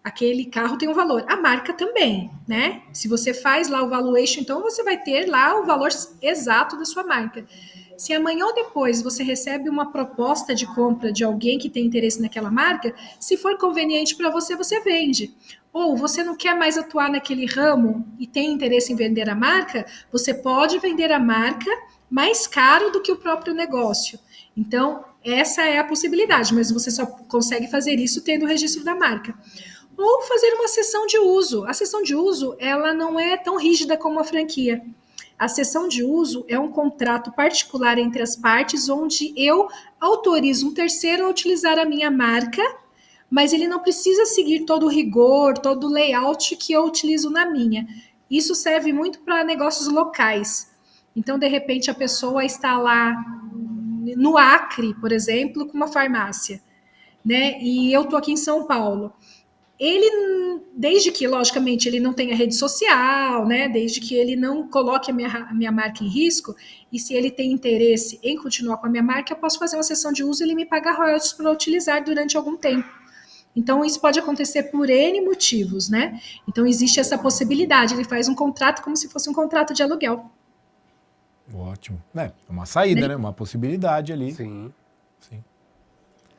Aquele carro tem um valor. A marca também, né? Se você faz lá o valuation, então você vai ter lá o valor exato da sua marca. Se amanhã ou depois você recebe uma proposta de compra de alguém que tem interesse naquela marca, se for conveniente para você, você vende. Ou você não quer mais atuar naquele ramo e tem interesse em vender a marca, você pode vender a marca mais caro do que o próprio negócio. Então, essa é a possibilidade, mas você só consegue fazer isso tendo o registro da marca. Ou fazer uma cessão de uso. A cessão de uso, ela não é tão rígida como a franquia. A cessão de uso é um contrato particular entre as partes, onde eu autorizo um terceiro a utilizar a minha marca, mas ele não precisa seguir todo o rigor, todo o layout que eu utilizo na minha. Isso serve muito para negócios locais. Então, de repente, a pessoa está lá no Acre, por exemplo, com uma farmácia, né? E eu estou aqui em São Paulo. Ele, desde que, logicamente, ele não tenha rede social, né? Desde que ele não coloque a minha marca em risco, e se ele tem interesse em continuar com a minha marca, eu posso fazer uma sessão de uso e ele me paga royalties para utilizar durante algum tempo. Então, isso pode acontecer por N motivos, né? Então, existe essa possibilidade. Ele faz um contrato como se fosse um contrato de aluguel. Ótimo. É uma saída, né? Uma possibilidade ali. Sim.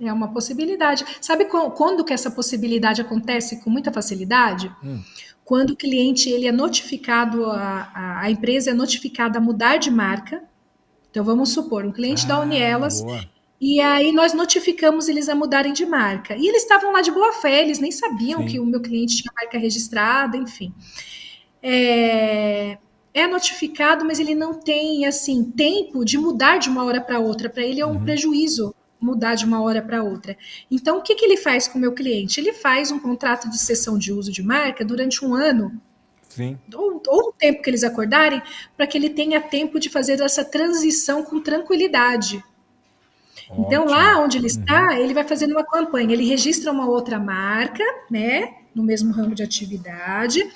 É uma possibilidade. Sabe quando que essa possibilidade acontece com muita facilidade? Quando o cliente ele é notificado, a empresa é notificada a mudar de marca. Então, vamos supor, um cliente da Unielas, boa. e aí nós notificamos eles a mudarem de marca. E eles estavam lá de boa fé, eles nem sabiam que o meu cliente tinha marca registrada, enfim. É notificado, mas ele não tem, assim, tempo de mudar de uma hora para outra. Para ele é um prejuízo mudar de uma hora para outra. Então, o que ele faz com o meu cliente? Ele faz um contrato de cessão de uso de marca durante um ano, Sim. ou o tempo que eles acordarem, para que ele tenha tempo de fazer essa transição com tranquilidade. Ótimo. Então, lá onde ele está, ele vai fazendo uma campanha, ele registra uma outra marca, né, no mesmo ramo de atividade,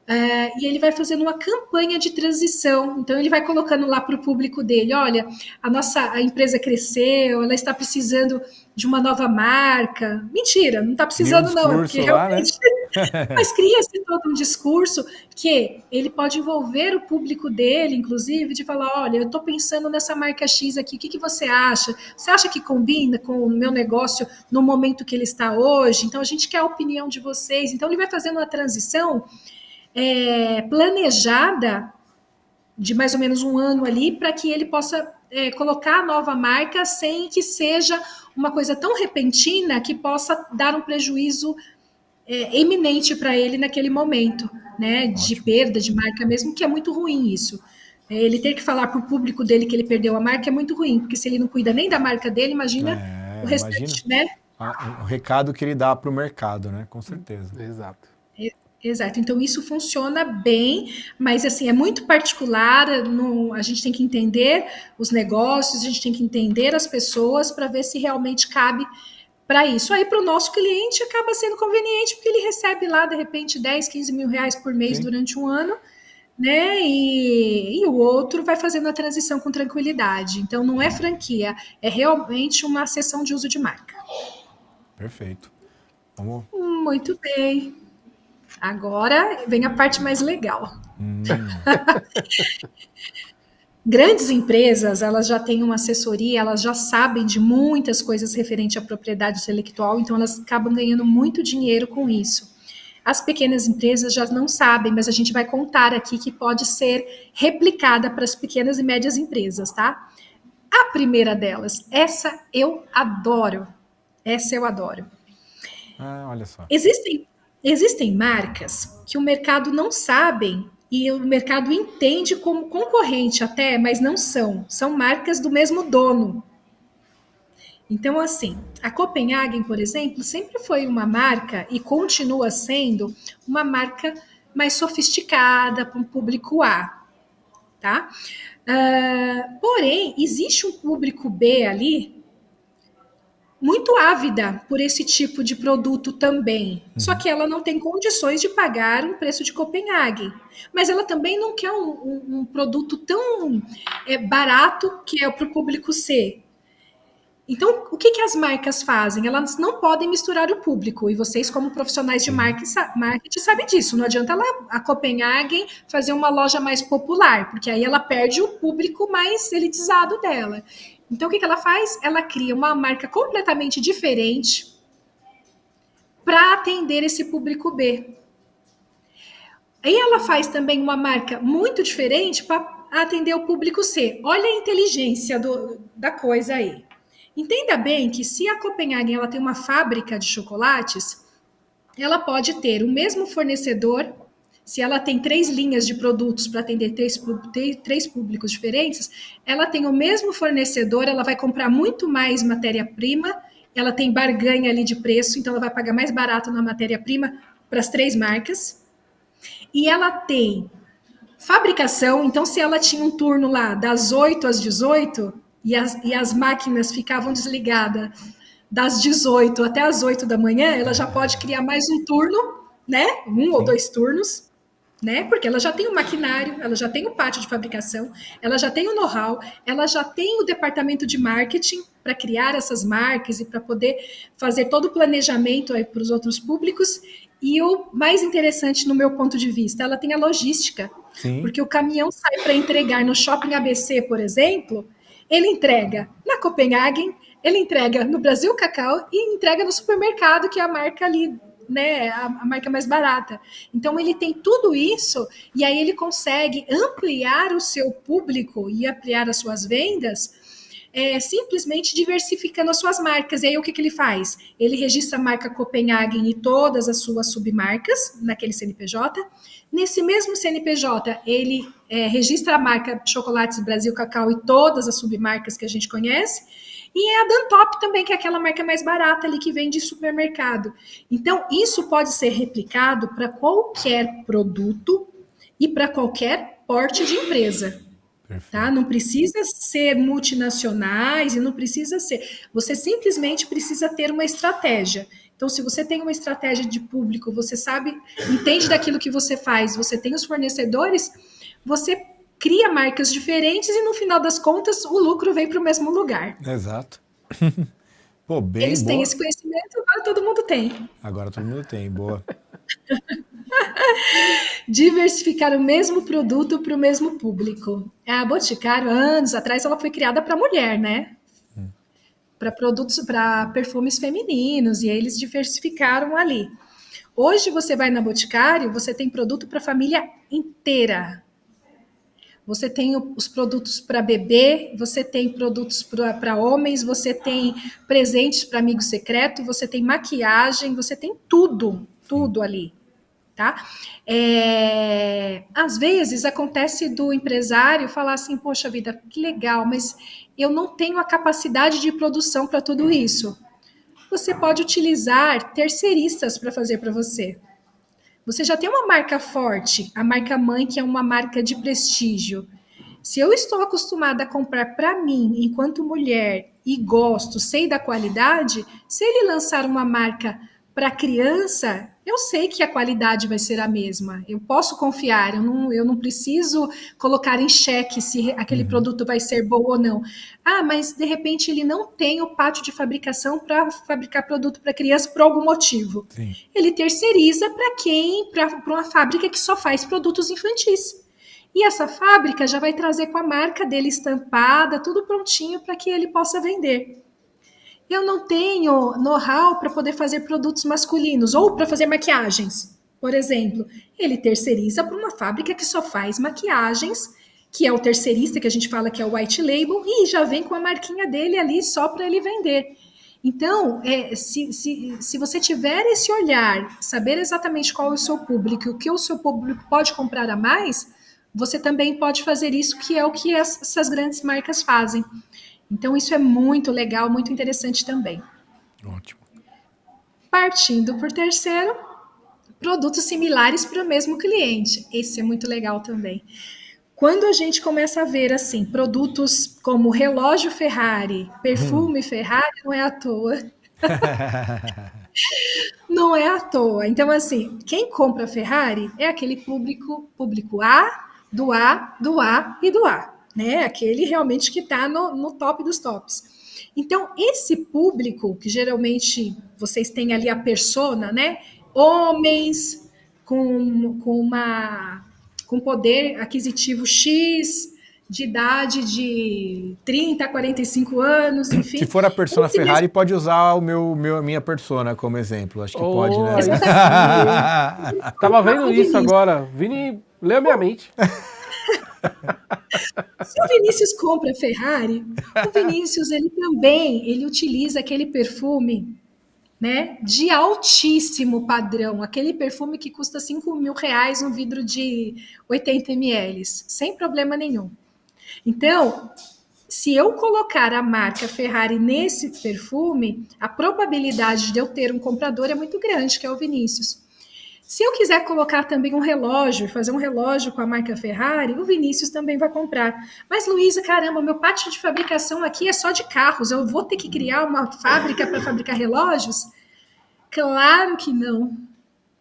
e ele vai fazendo uma campanha de transição. Então, ele vai colocando lá para o público dele, olha, a empresa cresceu, ela está precisando de uma nova marca. Mentira, não está precisando não, é porque realmente... Mas cria-se todo um discurso que ele pode envolver o público dele, inclusive, de falar, olha, eu estou pensando nessa marca X aqui, o que você acha? Você acha que combina com o meu negócio no momento que ele está hoje? Então, a gente quer a opinião de vocês. Então, ele vai fazendo uma transição planejada de mais ou menos um ano ali, para que ele possa colocar a nova marca sem que seja uma coisa tão repentina que possa dar um prejuízo eminente para ele naquele momento, né, de perda de marca mesmo, que é muito ruim isso. Ele ter que falar para o público dele que ele perdeu a marca é muito ruim, porque se ele não cuida nem da marca dele, imagina o restante, né? O recado que ele dá para o mercado, né? Com certeza. Exato. Exato, então isso funciona bem, mas assim, é muito particular, a gente tem que entender os negócios, a gente tem que entender as pessoas para ver se realmente cabe para isso. Aí para o nosso cliente acaba sendo conveniente, porque ele recebe lá, de repente, 10, 15 mil reais por mês durante um ano, né? E o outro vai fazendo a transição com tranquilidade. Então não é franquia, é realmente uma cessão de uso de marca. Perfeito. Vamos. Muito bem. Agora vem a parte mais legal. Grandes empresas, elas já têm uma assessoria, elas já sabem de muitas coisas referente à propriedade intelectual, então elas acabam ganhando muito dinheiro com isso. As pequenas empresas já não sabem, mas a gente vai contar aqui que pode ser replicada para as pequenas e médias empresas, tá? A primeira delas, essa eu adoro. Essa eu adoro. Olha só. Existem marcas que o mercado não sabem e o mercado entende como concorrente até, mas não são. São marcas do mesmo dono. Então, assim, a Copenhagen, por exemplo, sempre foi uma marca e continua sendo uma marca mais sofisticada para um público A, tá? Porém, existe um público B ali muito ávida por esse tipo de produto também. Só que ela não tem condições de pagar um preço de Copenhagen. Mas ela também não quer um produto tão barato que é para o público C. Então, o que as marcas fazem? Elas não podem misturar o público, e vocês, como profissionais de marketing, sabem disso. Não adianta a Copenhagen fazer uma loja mais popular, porque aí ela perde o público mais elitizado dela. Então, o que ela faz? Ela cria uma marca completamente diferente para atender esse público B. E ela faz também uma marca muito diferente para atender o público C. Olha a inteligência da coisa aí. Entenda bem que se a Copenhagen ela tem uma fábrica de chocolates, ela pode ter o mesmo fornecedor. Se ela tem 3 linhas de produtos para atender 3 públicos diferentes, ela tem o mesmo fornecedor, ela vai comprar muito mais matéria-prima, ela tem barganha ali de preço, então ela vai pagar mais barato na matéria-prima para as 3 marcas. E ela tem fabricação, então se ela tinha um turno lá das 8 às 18 e as máquinas ficavam desligadas das 18 até as 8 da manhã, ela já pode criar mais um turno, né? 1 ou 2 turnos, né? Porque ela já tem o maquinário, ela já tem o pátio de fabricação, ela já tem o know-how, ela já tem o departamento de marketing para criar essas marcas e para poder fazer todo o planejamento aí para os outros públicos. E o mais interessante, no meu ponto de vista, ela tem a logística. Sim. Porque o caminhão sai para entregar no Shopping ABC, por exemplo, ele entrega na Copenhagen, ele entrega no Brasil Cacau e entrega no supermercado, que é a marca ali, né, a marca mais barata. Então ele tem tudo isso e aí ele consegue ampliar o seu público e ampliar as suas vendas simplesmente diversificando as suas marcas. E aí o que ele faz? Ele registra a marca Copenhagen e todas as suas submarcas naquele CNPJ. Nesse mesmo CNPJ, ele registra a marca Chocolates Brasil Cacau e todas as submarcas que a gente conhece. E é a Dantop também, que é aquela marca mais barata ali que vende em supermercado. Então, isso pode ser replicado para qualquer produto e para qualquer porte de empresa. Tá? Não precisa ser multinacionais e não precisa ser. Você simplesmente precisa ter uma estratégia. Então, se você tem uma estratégia de público, você sabe, entende daquilo que você faz, você tem os fornecedores, você cria marcas diferentes e no final das contas o lucro vem para o mesmo lugar. Exato. Pô, bem Eles têm boa. esse conhecimento, agora todo mundo tem. Agora todo mundo tem, boa. Diversificar o mesmo produto para o mesmo público. A Boticário, anos atrás, ela foi criada para mulher, né? Para produtos, para perfumes femininos, e aí eles diversificaram ali. Hoje você vai na Boticário, você tem produto para a família inteira. Você tem os produtos para bebê, você tem produtos para homens, você tem presentes para amigo secreto, você tem maquiagem, você tem tudo ali. Tá? Às vezes acontece do empresário falar assim, poxa vida, que legal, mas eu não tenho a capacidade de produção para tudo isso. Você pode utilizar terceiristas para fazer para você. Você já tem uma marca forte, a marca mãe, que é uma marca de prestígio. Se eu estou acostumada a comprar para mim, enquanto mulher, e gosto, sei da qualidade, se ele lançar uma marca para criança, eu sei que a qualidade vai ser a mesma. Eu posso confiar, eu não preciso colocar em xeque se aquele produto vai ser bom ou não. Ah, mas de repente ele não tem o pátio de fabricação para fabricar produto para criança por algum motivo. Sim. Ele terceiriza para uma fábrica que só faz produtos infantis. E essa fábrica já vai trazer com a marca dele estampada, tudo prontinho para que ele possa vender. Eu não tenho know-how para poder fazer produtos masculinos ou para fazer maquiagens, por exemplo. Ele terceiriza para uma fábrica que só faz maquiagens, que é o terceirista, que a gente fala que é o white label, e já vem com a marquinha dele ali só para ele vender. Então, se você tiver esse olhar, saber exatamente qual é o seu público, o que o seu público pode comprar a mais, você também pode fazer isso, que é o que essas grandes marcas fazem. Então, isso é muito legal, muito interessante também. Ótimo. Partindo por terceiro, produtos similares para o mesmo cliente. Esse é muito legal também. Quando a gente começa a ver assim, produtos como relógio Ferrari, perfume Ferrari, não é à toa. Não é à toa. Então, assim, quem compra Ferrari é aquele público A, do A, do A e do A, né? Aquele realmente que está no top dos tops. Então, esse público, que geralmente vocês têm ali a persona, né? Homens com poder aquisitivo X, de idade de 30 a 45 anos, enfim. Se for a persona Ferrari, pode usar a minha persona como exemplo. Acho que pode, né? Tava vendo isso agora. Vini leu minha mente. Se o Vinícius compra Ferrari, o Vinícius ele utiliza aquele perfume, né, de altíssimo padrão, aquele perfume que custa R$ 5.000 um vidro de 80 ml, sem problema nenhum. Então, se eu colocar a marca Ferrari nesse perfume, a probabilidade de eu ter um comprador é muito grande, que é o Vinícius. Se eu quiser colocar também um relógio, fazer um relógio com a marca Ferrari, o Vinícius também vai comprar. Mas, Luísa, caramba, meu pátio de fabricação aqui é só de carros, eu vou ter que criar uma fábrica para fabricar relógios? Claro que não.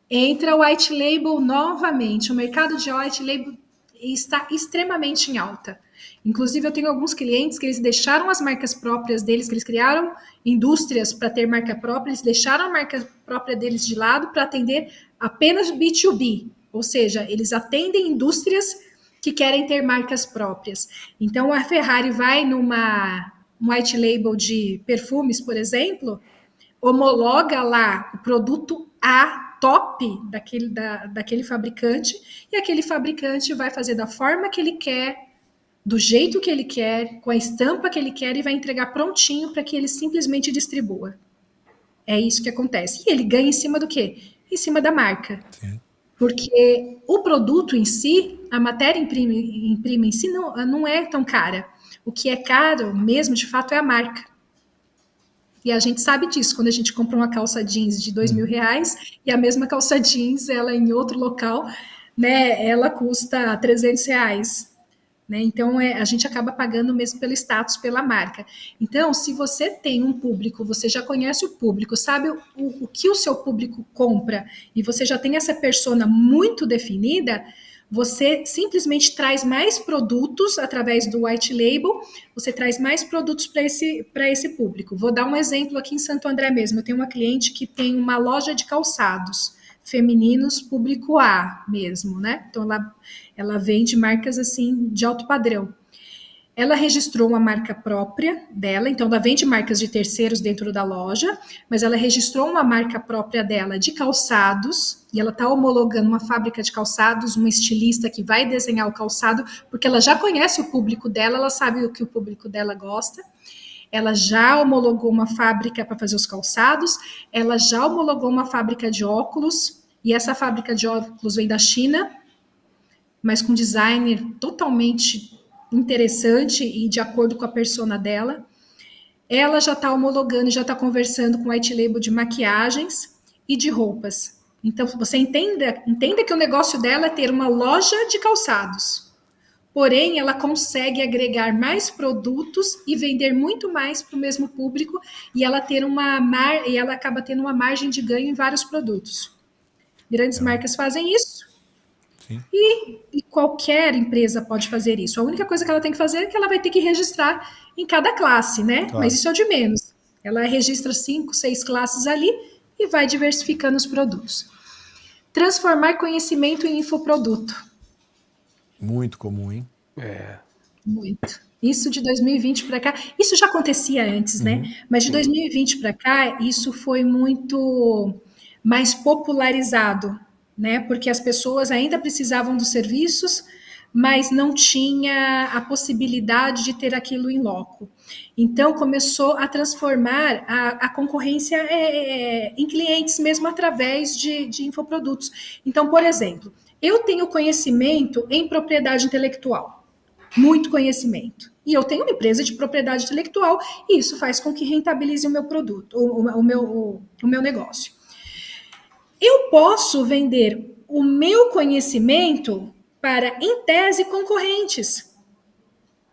Entra o white label novamente. O mercado de white label está extremamente em alta. Inclusive, eu tenho alguns clientes que eles deixaram as marcas próprias deles, que eles criaram indústrias para ter marca própria, eles deixaram a marca própria deles de lado para atender apenas B2B, ou seja, eles atendem indústrias que querem ter marcas próprias. Então, a Ferrari vai numa white label de perfumes, por exemplo, homologa lá o produto A top daquele fabricante, e aquele fabricante vai fazer da forma que ele quer, do jeito que ele quer, com a estampa que ele quer, e vai entregar prontinho para que ele simplesmente distribua. É isso que acontece. E ele ganha em cima do quê? Em cima da marca. Sim. Porque o produto em si, a matéria-prima em si, não é tão cara. O que é caro mesmo, de fato, é a marca. E a gente sabe disso, quando a gente compra uma calça jeans de R$ 2.000 e a mesma calça jeans, ela em outro local, né, ela custa R$ 300. Né? Então, a gente acaba pagando mesmo pelo status, pela marca. Então, se você tem um público, você já conhece o público, sabe o que o seu público compra, e você já tem essa persona muito definida, você simplesmente traz mais produtos através do white label, você traz mais produtos para esse público. Vou dar um exemplo aqui em Santo André mesmo. Eu tenho uma cliente que tem uma loja de calçados femininos, público A mesmo, né? Então, ela vende marcas assim de alto padrão. Ela registrou uma marca própria dela, então ela vende marcas de terceiros dentro da loja, mas ela registrou uma marca própria dela de calçados, e ela está homologando uma fábrica de calçados, uma estilista que vai desenhar o calçado, porque ela já conhece o público dela, ela sabe o que o público dela gosta. Ela já homologou uma fábrica para fazer os calçados, ela já homologou uma fábrica de óculos, e essa fábrica de óculos vem da China, mas com designer totalmente interessante e de acordo com a persona dela. Ela já está homologando, já está conversando com white label de maquiagens e de roupas. Então, você entenda que o negócio dela é ter uma loja de calçados. Porém, ela consegue agregar mais produtos e vender muito mais para o mesmo público, e ela acaba tendo uma margem de ganho em vários produtos. Grandes marcas fazem isso. Sim. E qualquer empresa pode fazer isso. A única coisa que ela tem que fazer é que ela vai ter que registrar em cada classe, né? Claro. Mas isso é o de menos. Ela registra 5, 6 classes ali e vai diversificando os produtos. Transformar conhecimento em infoproduto. Muito comum, hein? Muito. Isso de 2020 para cá, isso já acontecia antes, né? Mas de 2020 para cá, isso foi muito mais popularizado, né? Porque as pessoas ainda precisavam dos serviços, mas não tinha a possibilidade de ter aquilo em loco. Então, começou a transformar a concorrência em clientes, mesmo através de infoprodutos. Então, por exemplo, eu tenho conhecimento em propriedade intelectual, muito conhecimento. E eu tenho uma empresa de propriedade intelectual, e isso faz com que rentabilize o meu produto, o meu negócio. Eu posso vender o meu conhecimento para, em tese, concorrentes.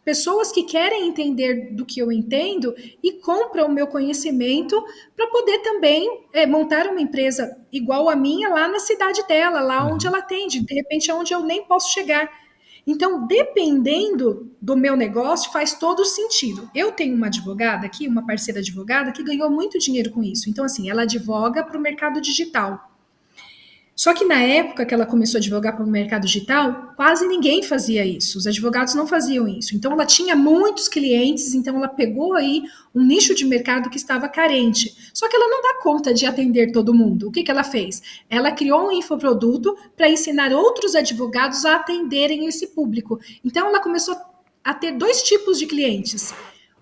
Pessoas que querem entender do que eu entendo e compram o meu conhecimento para poder também montar uma empresa igual a minha lá na cidade dela, lá onde ela atende, de repente aonde eu nem posso chegar. Então, dependendo do meu negócio, faz todo sentido. Eu tenho uma advogada aqui, uma parceira advogada, que ganhou muito dinheiro com isso. Então, assim, ela advoga para o mercado digital. Só que na época que ela começou a advogar para o mercado digital, quase ninguém fazia isso. Os advogados não faziam isso. Então ela tinha muitos clientes, então ela pegou aí um nicho de mercado que estava carente. Só que ela não dá conta de atender todo mundo. O que ela fez? Ela criou um infoproduto para ensinar outros advogados a atenderem esse público. Então ela começou a ter dois tipos de clientes.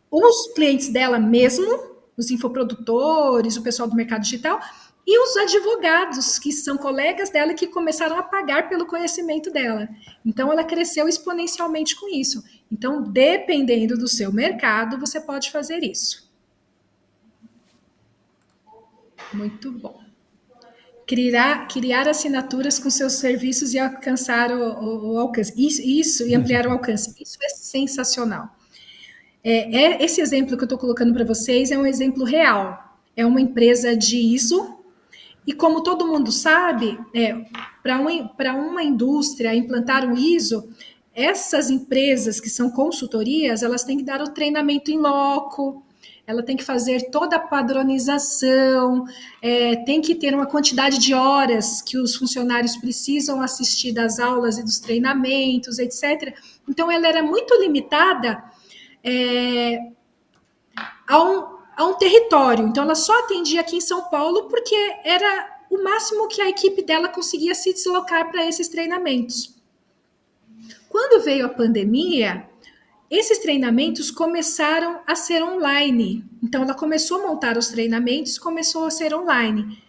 Os clientes dela mesmo, os infoprodutores, o pessoal do mercado digital, e os advogados, que são colegas dela, que começaram a pagar pelo conhecimento dela. Então, ela cresceu exponencialmente com isso. Então, dependendo do seu mercado, você pode fazer isso. Muito bom. Criar assinaturas com seus serviços e alcançar o alcance. Isso, e ampliar o alcance. Isso é sensacional. Esse exemplo que eu estou colocando para vocês é um exemplo real. É uma empresa de ISO. E como todo mundo sabe, para uma indústria implantar um ISO, essas empresas que são consultorias, elas têm que dar o treinamento em loco, ela tem que fazer toda a padronização, tem que ter uma quantidade de horas que os funcionários precisam assistir das aulas e dos treinamentos, etc. Então, ela era muito limitada a um território. Então, ela só atendia aqui em São Paulo porque era o máximo que a equipe dela conseguia se deslocar para esses treinamentos. Quando veio a pandemia, esses treinamentos começaram a ser online. Então, ela começou a montar os treinamentos, começou a ser online.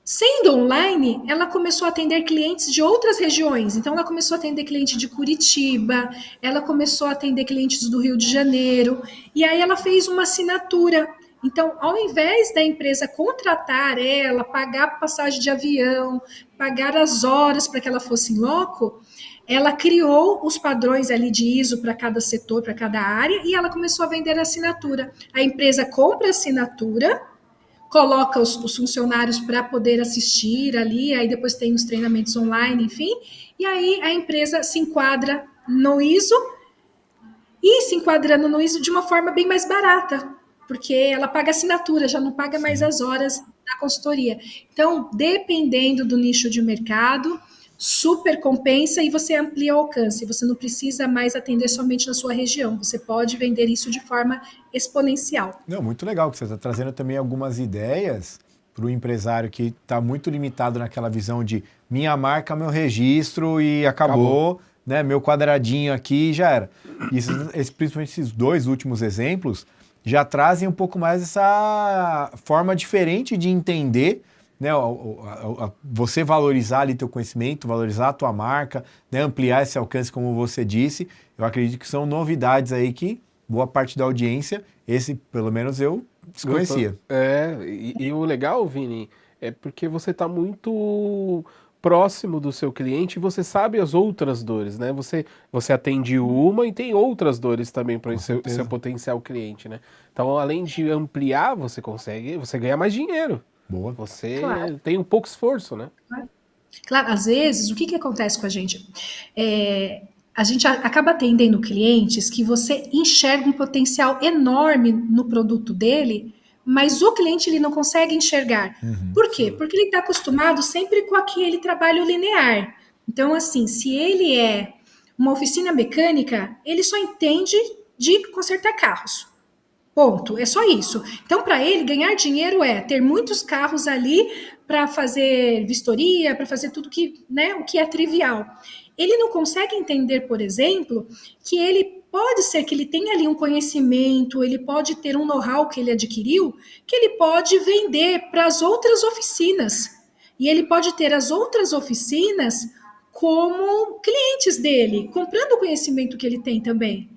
Sendo online, ela começou a atender clientes de outras regiões. Então, ela começou a atender cliente de Curitiba, ela começou a atender clientes do Rio de Janeiro, e aí ela fez uma assinatura. Então, ao invés da empresa contratar ela, pagar passagem de avião, pagar as horas para que ela fosse em loco, ela criou os padrões ali de ISO para cada setor, para cada área, e ela começou a vender a assinatura. A empresa compra a assinatura, coloca os funcionários para poder assistir ali, aí depois tem os treinamentos online, enfim, e aí a empresa se enquadra no ISO, e se enquadrando no ISO de uma forma bem mais barata, porque ela paga assinatura, já não paga mais as horas da consultoria. Então, dependendo do nicho de mercado, super compensa e você amplia o alcance. Você não precisa mais atender somente na sua região. Você pode vender isso de forma exponencial. Não, muito legal que você está trazendo também algumas ideias para o empresário que está muito limitado naquela visão de minha marca, meu registro e acabou. Né? Meu quadradinho aqui já era. Principalmente esses dois últimos exemplos já trazem um pouco mais essa forma diferente de entender, né, você valorizar ali teu conhecimento, valorizar a tua marca, né, ampliar esse alcance, como você disse. Eu acredito que são novidades aí que boa parte da audiência, esse pelo menos eu desconhecia. E o legal, Vini, é porque você está muito próximo do seu cliente e você sabe as outras dores, né? Você atende uma e tem outras dores também para o seu potencial cliente, né? Então, além de ampliar, você ganha mais dinheiro. Boa. Você tem um pouco esforço, né? Claro, às vezes, o que acontece com a gente? A gente acaba atendendo clientes que você enxerga um potencial enorme no produto dele, mas o cliente ele não consegue enxergar. Por quê? Porque ele está acostumado sempre com aquele trabalho linear. Então, assim, se ele é uma oficina mecânica, ele só entende de consertar carros. Ponto, é só isso. Então, para ele, ganhar dinheiro é ter muitos carros ali para fazer vistoria, para fazer tudo que, né, o que é trivial. Ele não consegue entender, por exemplo, que ele pode ser que ele tenha ali um conhecimento, ele pode ter um know-how que ele adquiriu, que ele pode vender para as outras oficinas. E ele pode ter as outras oficinas como clientes dele, comprando o conhecimento que ele tem também.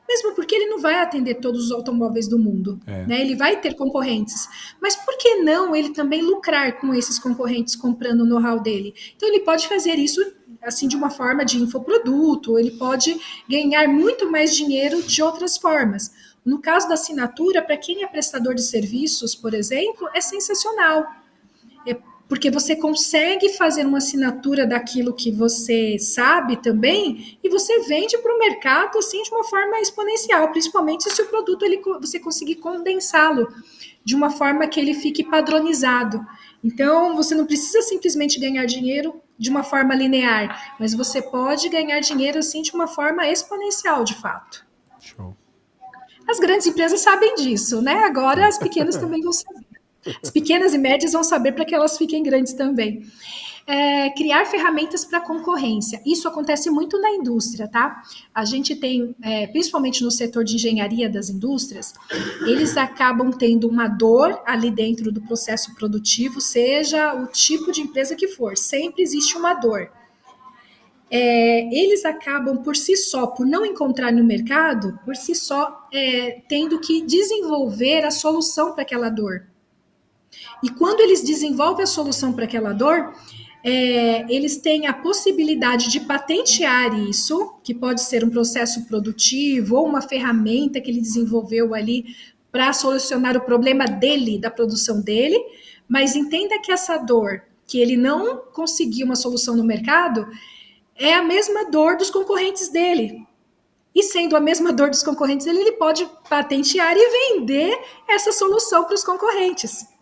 Mesmo porque ele não vai atender todos os automóveis do mundo, né? Ele vai ter concorrentes. Mas por que não ele também lucrar com esses concorrentes comprando o know-how dele? Então ele pode fazer isso assim de uma forma de infoproduto, ele pode ganhar muito mais dinheiro de outras formas. No caso da assinatura, para quem é prestador de serviços, por exemplo, é sensacional. Porque você consegue fazer uma assinatura daquilo que você sabe também e você vende para o mercado assim de uma forma exponencial, principalmente se o produto você conseguir condensá-lo de uma forma que ele fique padronizado. Então, você não precisa simplesmente ganhar dinheiro de uma forma linear, mas você pode ganhar dinheiro assim de uma forma exponencial, de fato. Show. As grandes empresas sabem disso, né? Agora as pequenas também vão saber. As pequenas e médias vão saber para que elas fiquem grandes também. Criar ferramentas para concorrência. Isso acontece muito na indústria, tá? A gente tem, principalmente no setor de engenharia das indústrias, eles acabam tendo uma dor ali dentro do processo produtivo, seja o tipo de empresa que for, sempre existe uma dor. Eles acabam por si só, por não encontrar no mercado, por si só, tendo que desenvolver a solução para aquela dor. E quando eles desenvolvem a solução para aquela dor, eles têm a possibilidade de patentear isso, que pode ser um processo produtivo ou uma ferramenta que ele desenvolveu ali para solucionar o problema dele, da produção dele, mas entenda que essa dor, que ele não conseguiu uma solução no mercado, é a mesma dor dos concorrentes dele. E sendo a mesma dor dos concorrentes dele, ele pode patentear e vender essa solução para os concorrentes.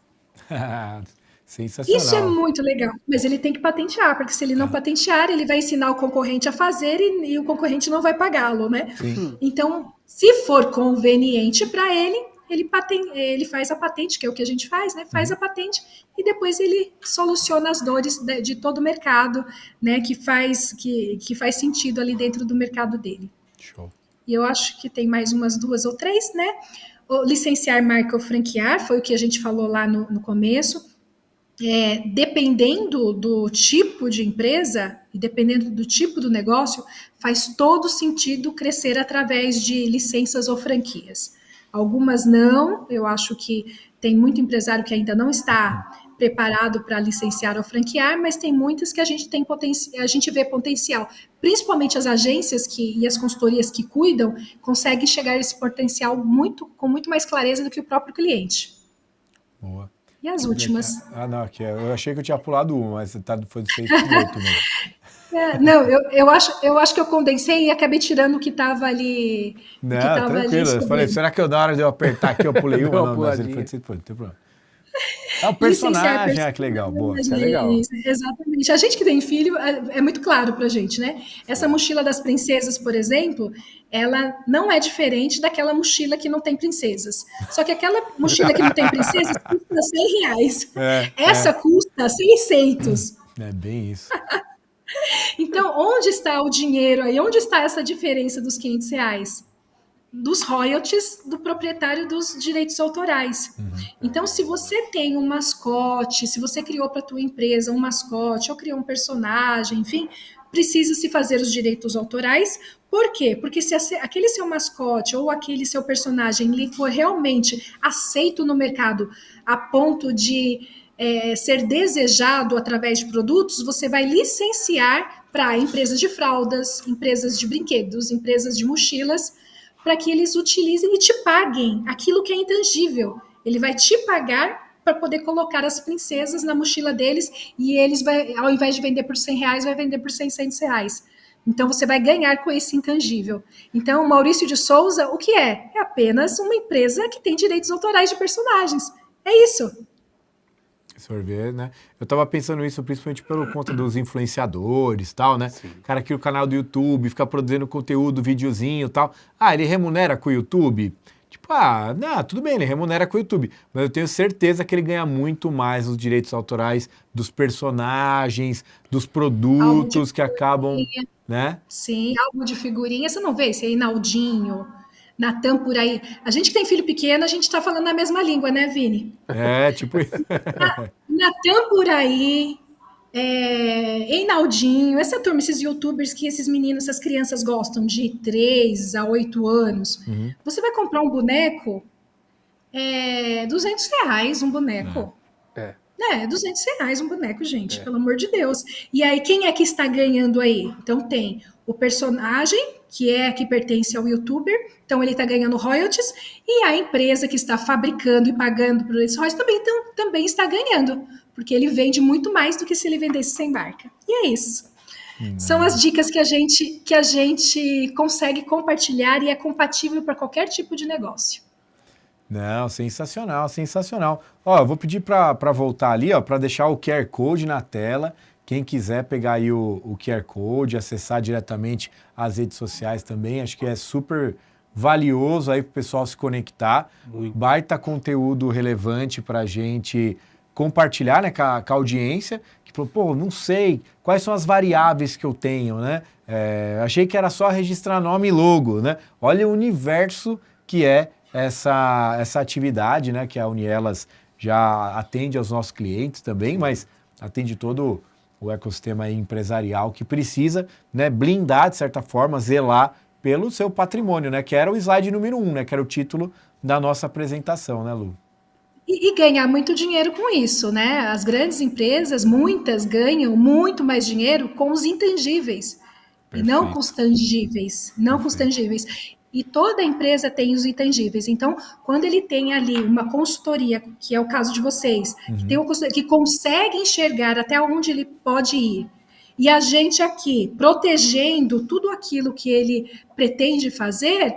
Sensacional. Isso é muito legal, mas ele tem que patentear, porque se ele não patentear, ele vai ensinar o concorrente a fazer e o concorrente não vai pagá-lo, né? Sim. Então, se for conveniente para ele, ele faz a patente, que é o que a gente faz, né? Faz a patente e depois ele soluciona as dores de todo o mercado, né? Que faz sentido ali dentro do mercado dele. Show. E eu acho que tem mais umas 2 ou 3, né? O licenciar marca ou franquear, foi o que a gente falou lá no começo. Dependendo do tipo de empresa e dependendo do tipo do negócio, faz todo sentido crescer através de licenças ou franquias. Algumas não, eu acho que tem muito empresário que ainda não está preparado para licenciar ou franquear, mas tem muitas que a gente vê potencial. Principalmente as agências e as consultorias que cuidam, conseguem chegar a esse potencial com muito mais clareza do que o próprio cliente. Boa. E as últimas? Não, eu achei que eu tinha pulado uma, mas foi do 6 para 8 mesmo. Não, eu acho que eu condensei e acabei tirando o que estava ali. Não, tranquilo. Eu falei, será que na hora de eu apertar aqui eu pulei uma? Não, mas ele foi de 6 para 8, não tem problema. É o personagem, que legal, boa. Isso é legal. Exatamente. A gente que tem filho, é muito claro pra gente, né? Essa mochila das princesas, por exemplo, ela não é diferente daquela mochila que não tem princesas. Só que aquela mochila que não tem princesas custa R$100. Essa custa 600. É bem isso. Então, onde está o dinheiro aí? Onde está essa diferença dos R$500? Dos royalties do proprietário dos direitos autorais. Então, se você tem um mascote, se você criou para a tua empresa um mascote, ou criou um personagem, enfim, precisa se fazer os direitos autorais. Por quê? Porque se aquele seu mascote ou aquele seu personagem ele for realmente aceito no mercado a ponto de ser desejado através de produtos, você vai licenciar para empresas de fraldas, empresas de brinquedos, empresas de mochilas, para que eles utilizem e te paguem aquilo que é intangível. Ele vai te pagar para poder colocar as princesas na mochila deles e eles, ao invés de vender por R$100, vai vender por R$600. Então, você vai ganhar com esse intangível. Então, o Maurício de Souza, o que é? É apenas uma empresa que tem direitos autorais de personagens. É isso. Sorver, né? Eu tava pensando isso principalmente pelo conta dos influenciadores e tal, né? Sim. O cara cria o canal do YouTube, fica produzindo conteúdo, videozinho e tal. Ele remunera com o YouTube? Tipo, não, tudo bem, ele remunera com o YouTube, mas eu tenho certeza que ele ganha muito mais os direitos autorais dos personagens, dos produtos que acabam, né? Sim, álbum de figurinha, você não vê esse aí, Naldinho, Natan por aí. A gente que tem filho pequeno, a gente tá falando a mesma língua, né, Vini? Tipo... Natan por aí, Einaldinho, essa turma, esses youtubers que esses meninos, essas crianças gostam de 3 a 8 anos. Uhum. Você vai comprar um boneco, R$ 200 um boneco. É. R$ 200 um boneco, gente, pelo amor de Deus. E aí, quem é que está ganhando aí? Então, tem o personagem, que pertence ao youtuber, então ele está ganhando royalties, e a empresa que está fabricando e pagando por esses royalties também está ganhando, porque ele vende muito mais do que se ele vendesse sem marca. E é isso. São as dicas que a gente consegue compartilhar e é compatível para qualquer tipo de negócio. Não, sensacional, sensacional. Ó, eu vou pedir para voltar ali, ó, para deixar o QR Code na tela. Quem quiser pegar aí o QR Code, acessar diretamente as redes sociais também, acho que é super valioso aí para o pessoal se conectar. Muito. Baita conteúdo relevante para a gente compartilhar, né, com a audiência, que falou, pô, não sei quais são as variáveis que eu tenho, né? Achei que era só registrar nome e logo, né? Olha o universo que é essa atividade, né, que a Unielas já atende aos nossos clientes também, mas atende todo o ecossistema empresarial que precisa, né, blindar, de certa forma, zelar pelo seu patrimônio, né, que era o slide número 1, né, que era o título da nossa apresentação, né, Lu? E ganhar muito dinheiro com isso, né? As grandes empresas, muitas ganham muito mais dinheiro com os intangíveis, e não com os tangíveis, não com os tangíveis. E toda empresa tem os intangíveis. Então, quando ele tem ali uma consultoria, que é o caso de vocês, que tem um consultor que consegue enxergar até onde ele pode ir, e a gente aqui protegendo tudo aquilo que ele pretende fazer,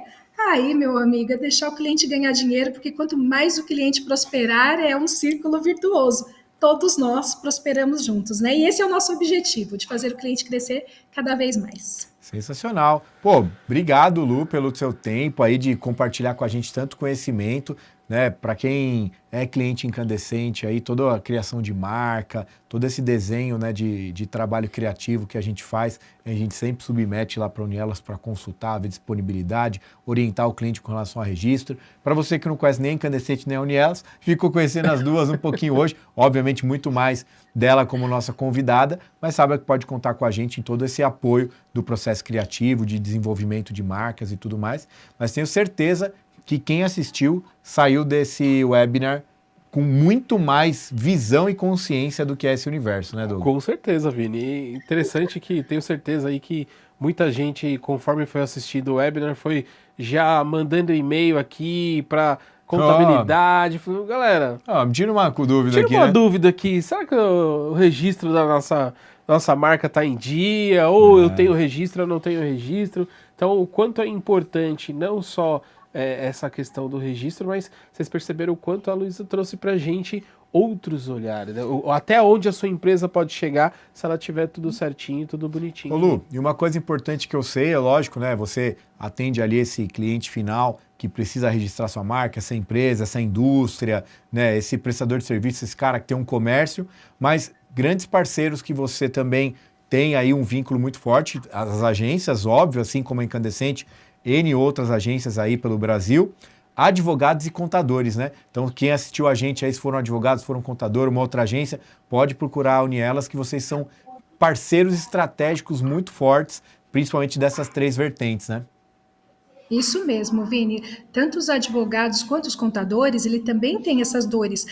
aí, meu amigo, é deixar o cliente ganhar dinheiro, porque quanto mais o cliente prosperar, é um círculo virtuoso. Todos nós prosperamos juntos, né? E esse é o nosso objetivo, de fazer o cliente crescer cada vez mais. Sensacional. Pô, obrigado, Lu, pelo seu tempo aí de compartilhar com a gente tanto conhecimento, né? Para quem é cliente incandescente aí, toda a criação de marca, todo esse desenho, né, de trabalho criativo que a gente faz, a gente sempre submete lá para a Unielas para consultar, ver disponibilidade, orientar o cliente com relação ao registro. Para você que não conhece nem a Incandescente nem a Unielas, ficou conhecendo as duas um pouquinho hoje, obviamente muito mais dela como nossa convidada, mas sabe que pode contar com a gente em todo esse apoio do processo criativo, de desenvolvimento de marcas e tudo mais. Mas tenho certeza que quem assistiu saiu desse webinar com muito mais visão e consciência do que é esse universo, né, Douglas? Com certeza, Vini. E interessante que tenho certeza aí que muita gente, conforme foi assistindo o webinar, foi já mandando e-mail aqui para contabilidade. Falou, galera, me tira uma dúvida tira aqui, uma né? dúvida aqui. Será que o registro da nossa marca está em dia? Ou eu tenho registro, eu não tenho registro? Então, o quanto é importante não só essa questão do registro, mas vocês perceberam o quanto a Luísa trouxe para a gente outros olhares, né? Até onde a sua empresa pode chegar se ela tiver tudo certinho, tudo bonitinho. Ô Lu, e uma coisa importante que eu sei, é lógico, né? Você atende ali esse cliente final que precisa registrar sua marca, essa empresa, essa indústria, né? Esse prestador de serviço, esse cara que tem um comércio, mas grandes parceiros que você também tem aí um vínculo muito forte, as agências, óbvio, assim como a Incandescente, N outras agências aí pelo Brasil, advogados e contadores, né? Então, quem assistiu a gente aí, se foram advogados, foram contador, uma outra agência, pode procurar a Unielas, que vocês são parceiros estratégicos muito fortes, principalmente dessas 3 vertentes, né? Isso mesmo, Vini. Tanto os advogados quanto os contadores, ele também tem essas dores.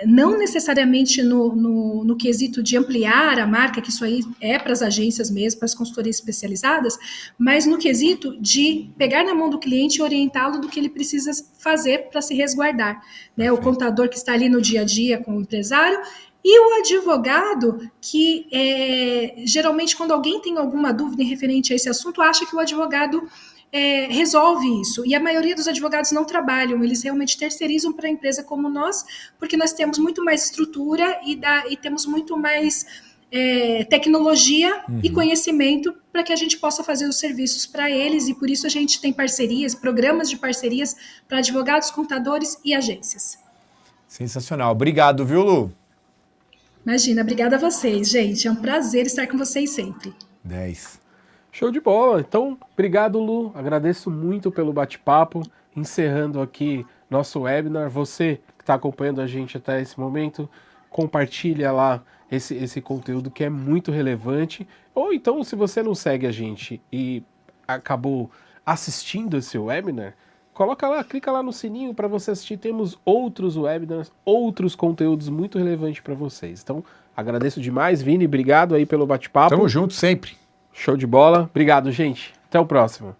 Não necessariamente no quesito de ampliar a marca, que isso aí é para as agências mesmo, para as consultorias especializadas, mas no quesito de pegar na mão do cliente e orientá-lo do que ele precisa fazer para se resguardar. Né? O contador que está ali no dia a dia com o empresário, e o advogado que, geralmente, quando alguém tem alguma dúvida em referente a esse assunto, acha que o advogado resolve isso. E a maioria dos advogados não trabalham, eles realmente terceirizam para a empresa como nós, porque nós temos muito mais estrutura e temos muito mais tecnologia e conhecimento para que a gente possa fazer os serviços para eles, e por isso a gente tem parcerias, programas de parcerias para advogados, contadores e agências. Sensacional. Obrigado, viu, Lu? Imagina, obrigada a vocês, gente. É um prazer estar com vocês sempre. 10. Show de bola. Então, obrigado, Lu. Agradeço muito pelo bate-papo. Encerrando aqui nosso webinar. Você que está acompanhando a gente até esse momento, compartilha lá esse conteúdo que é muito relevante. Ou então, se você não segue a gente e acabou assistindo esse webinar, coloca lá, clica lá no sininho para você assistir. Temos outros webinars, outros conteúdos muito relevantes para vocês. Então, agradeço demais, Vini. Obrigado aí pelo bate-papo. Tamo junto sempre. Show de bola. Obrigado, gente. Até o próximo.